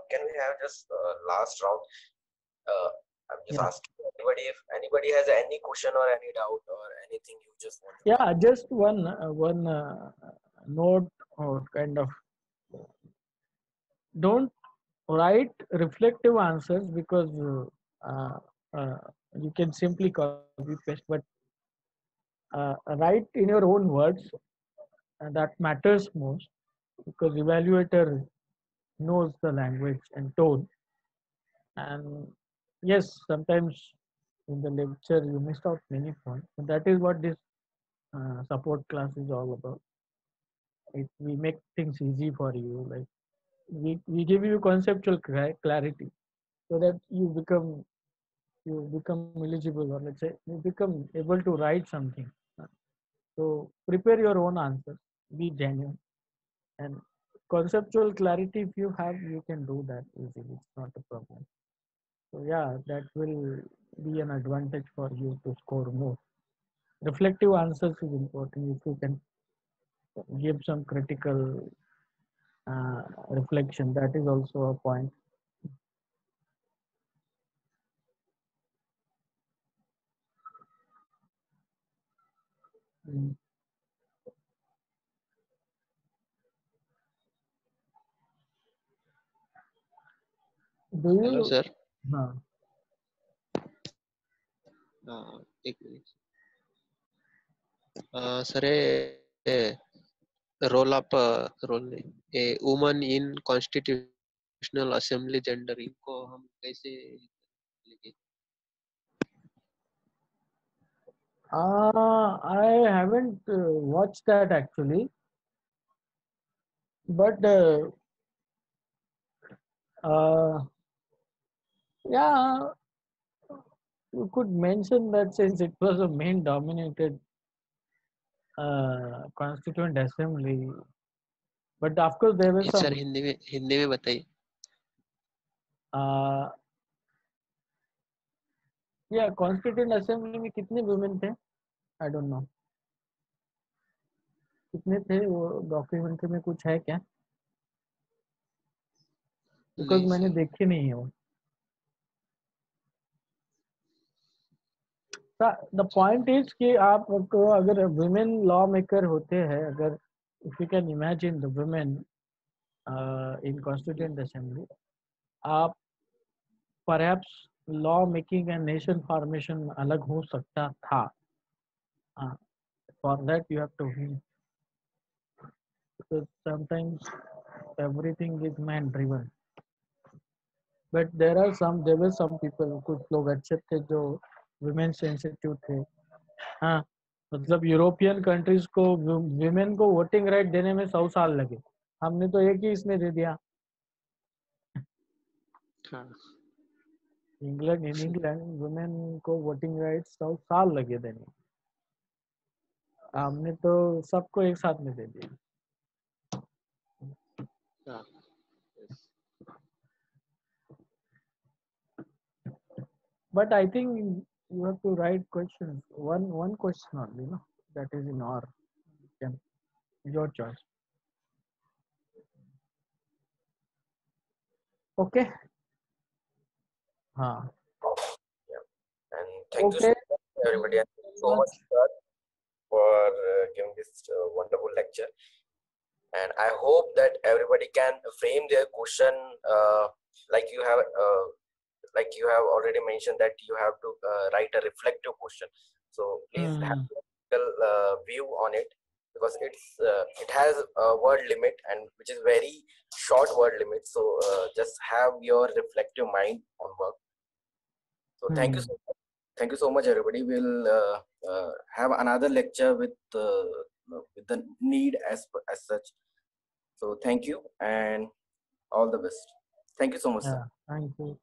Can we have just last round? I'm just Yeah. asking anybody if anybody has any question or any doubt or anything you just want to Yeah, just one note, or kind of, don't write reflective answers, because uh, uh, you can simply copy paste, but write in your own words, and that matters most, because evaluator knows the language and tone. And yes, sometimes in the lecture you missed out many points, and that is what this support class is all about. We make things easy for you, like we give you conceptual clarity, so that you become eligible, or let's say you become able to write something. So prepare your own answers, be genuine, and conceptual clarity, if you have, you can do that easily, it's not a problem. So yeah, that will be an advantage for you to score more. Reflective answers is important. If you can give some critical reflection, that is also a point. Mm. Do you? Hello sir. हाँ. एक minute. Sir role of role a woman in constitutional assembly gender, इनको हम कैसे लिखें? I haven't watched that actually, but yeah, you could mention that since it was a main-dominated constituent assembly, but of course there were ये some. Sir Hindi में बताइए. Yeah, constituent assembly में कितने women थे? I don't know. कितने थे वो document में कुछ है क्या? बिकॉज नहीं मैंने सर. देखी नहीं है वो. द पॉइंट इज कि आपको अगर वुमेन लॉ मेकर होते हैं, अगर if you can imagine the women in constituent assembly, आप perhaps law making and nation formation अलग हो सकता था. For that you have to win, because sometimes everything is man driven, but there were some people, कुछ लोग अच्छे थे जो women sensitive थे. हाँ, मतलब यूरोपियन कंट्रीज को विमेन को वोटिंग राइट देने में 100 साल लगे. हमने तो एक ही इसमें दे दिया. इंग्लैंड वुमेन को वोटिंग राइट 100 साल लगे देने. हमने तो सबको एक साथ में दे दिया. But I think you have to write questions. One question only, no? That is in our your choice. Okay. हाँ. Yeah. And thank you Okay. so much, everybody, and thank you so much, sir, for giving this wonderful lecture. And I hope that everybody can frame their question like you have already mentioned that you have to write a reflective question. So please have a critical view on it, because it has a word limit, and which is very short word limit. So just have your reflective mind on work. So thank you so much. Thank you so much, everybody. We'll have another lecture with the need as such. So thank you and all the best. Thank you so much, sir. Thank you.